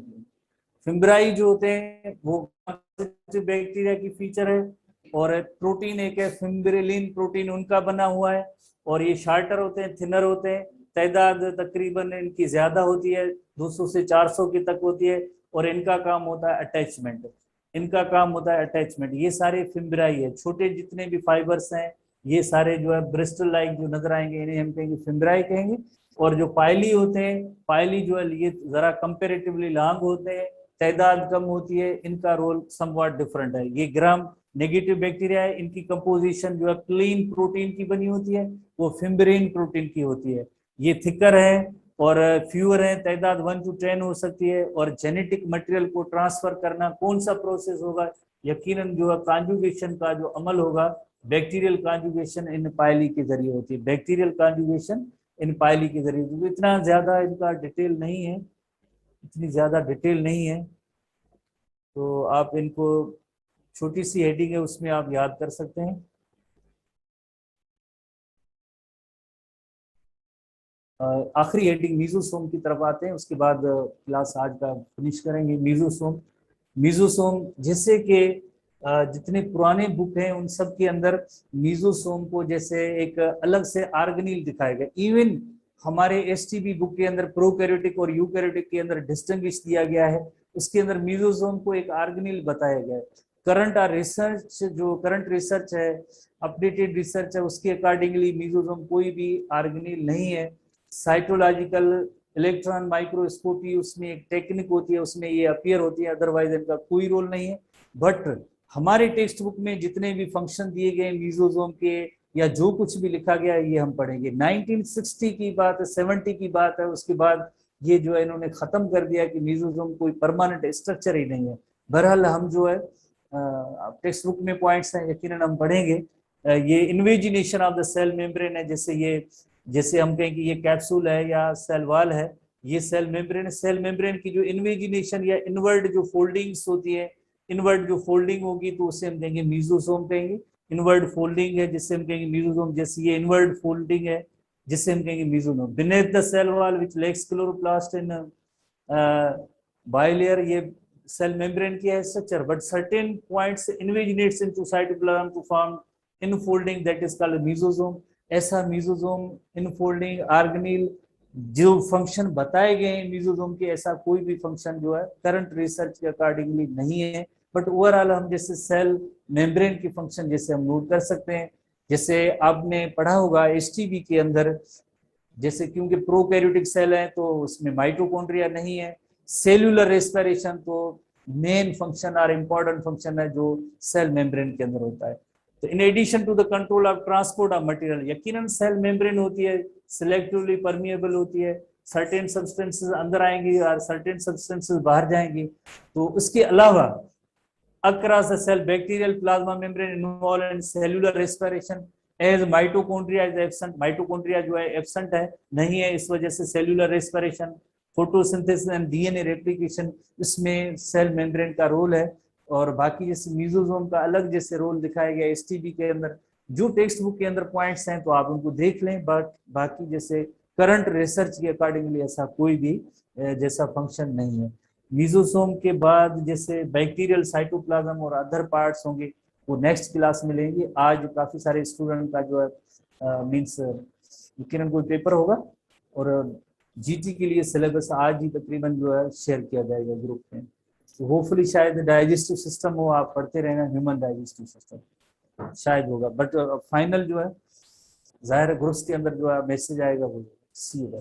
फिम्ब्राई जो होते हैं वो बैक्टीरिया की फीचर है, और प्रोटीन एक है फिम्ब्रेलिन प्रोटीन उनका बना हुआ है, और ये शार्टर होते हैं, थिनर होते हैं, तादाद तकरीबन इनकी ज्यादा होती है, 200 से 400 की तक होती है, और इनका काम होता है अटैचमेंट। इनका काम होता है अटैचमेंट। ये सारे फिम्ब्राई है, छोटे जितने भी फाइबर्स हैं ये सारे जो है ब्रिस्टल लाइक जो नजर आएंगे इन्हें हम कहेंगे फिम्ब्राई कहेंगे। और जो पाइली होते हैं, पाइली जो है ये जरा कंपेरेटिवली लॉन्ग होते हैं, तादाद कम होती है, इनका रोल समवॉट डिफरेंट है। ये ग्राम नेगेटिव बैक्टीरिया है, इनकी कंपोजिशन जो है क्लीन प्रोटीन की बनी होती है, वो फिम्ब्रेन प्रोटीन की होती है। ये थिकर है और फ्यूअर है, तादाद 1 to 10 हो सकती है। और जेनेटिक मटेरियल को ट्रांसफर करना कौन सा प्रोसेस होगा, यकीनन जो है कॉन्जुगेशन का जो अमल होगा, बैक्टीरियल कॉन्जुगेशन इन पाइली के जरिए होती है, बैक्टीरियल कॉन्जुगेशन इन पाइली के जरिए। तो इतना ज्यादा इनका डिटेल नहीं है, इतनी ज्यादा डिटेल नहीं है, तो आप इनको छोटी सी हेडिंग है उसमें आप याद कर सकते हैं। आखिरी हेडिंग मीजोसोम की तरफ आते हैं, उसके बाद क्लास आज का फिनिश करेंगे। मीजोसोम, मीजोसोम जैसे कि जितने पुराने बुक हैं उन सब के अंदर मीजोसोम को जैसे एक अलग से ऑर्गेनील दिखाया गया। इवन हमारे एसटीबी बुक के अंदर प्रोकैरियोटिक और यूकैरियोटिक के अंदर डिस्टिंग्विश दिया गया है, उसके अंदर मीजोसोम को एक ऑर्गेनील बताया गया है। करंट रिसर्च, जो करंट रिसर्च है, अपडेटेड रिसर्च है, उसके अकॉर्डिंगली मीजोसोम कोई भी ऑर्गेनील नहीं है। साइटोलॉजिकल इलेक्ट्रॉन माइक्रोस्कोपी उसमें एक टेक्निक होती है, उसमें ये अपीयर होती है, अदरवाइज इनका कोई रोल नहीं है। बट हमारे टेक्स्ट बुक में जितने भी फंक्शन दिए गए मीजोसोम के या जो कुछ भी लिखा गया है ये हम पढ़ेंगे। 1960 की बात है, 70 की बात है, उसके बाद ये जो है इन्होंने खत्म कर दिया कि मीजोसोम कोई परमानेंट स्ट्रक्चर ही नहीं है। बहरहाल हम जो है टेक्स्ट बुक में पॉइंट्स हैं, यकीनन हम पढ़ेंगे। ये invagination of the cell membrane है, जैसे ये, जैसे हम कहें कि ये कैप्सूल है या सेल वॉल है, ये सेल मेम्ब्रेन है। सेल मेम्ब्रेन की जो इन्वेजिनेशन या इनवर्ड जो फोल्डिंग्स होती है, इनवर्ड जो फोल्डिंग होगी तो उसे हम कहेंगे मीजोसोम कहेंगे। इनवर्ड फोल्डिंग है जिससे हम कहेंगे मीजोसोम, जैसे ये इनवर्ड फोल्डिंग है जिससे हम कहेंगे mesosome. Beneath the cell wall which lacks chloroplast in bilayer, ये सेल मेम्ब्रेन की है structure, but certain points invaginates into cytoplasm to form infolding that is called mesosome. ऐसा मीजोसोम इनफोल्डिंग ऑर्गेनील जो function बताए गए हैं मीजोसोम के, ऐसा कोई भी फंक्शन जो है करंट रिसर्च के अकॉर्डिंगली नहीं है। बट ओवरऑल हम जैसे सेल मेम्ब्रेन की फंक्शन जैसे हम नोट कर सकते हैं, जैसे आपने पढ़ा होगा एसटीबी के अंदर, जैसे क्योंकि प्रोकैरियोटिक सेल है तो उसमें माइटोकॉन्ड्रिया नहीं है। सेल्यूलर रेस्पिरेशन तो मेन फंक्शन और इम्पोर्टेंट फंक्शन है जो सेल मेम्ब्रेन के अंदर होता है। तो in addition to the control of transport of material, यकीनन सेल मेम्ब्रेन होती है सिलेक्टिवली परमिएबल होती है, सर्टेन सब्सटेंसेस अंदर आएंगी और सर्टेन सब्सटेंसेस बाहर जाएंगी। तो उसके अलावा across the cell bacterial plasma membrane involved in cellular respiration as mitochondria is absent, mitochondria जो है absent है, नहीं है, इस वजह से cellular respiration, photosynthesis and DNA replication इसमें सेल मेम्ब्रेन का रोल है। और बाकी जैसे मीजोसोम का अलग जैसे रोल दिखाया गया एसटीबी के अंदर, जो टेक्स्ट बुक के अंदर पॉइंट्स हैं तो आप उनको देख लें, बट बाकी जैसे करंट रिसर्च के अकॉर्डिंगली ऐसा कोई भी जैसा फंक्शन नहीं है। मीजोसोम के बाद जैसे बैक्टीरियल साइटोप्लाज्म और अदर पार्ट्स होंगे वो नेक्स्ट क्लास में लेंगे। आज काफी सारे स्टूडेंट का जो है मींस यकीनन कोई पेपर होगा और जीटी के लिए सिलेबस आज ही तकरीबन जो है शेयर किया जाएगा ग्रुप में। तो होपफुली शायद डाइजेस्टिव सिस्टम हो, आप पढ़ते रहना, ह्यूमन डाइजेस्टिव सिस्टम शायद होगा, बट फाइनल जो है जाहिर ग्रुप्स के अंदर जो है मैसेज आएगा वो सी होगा।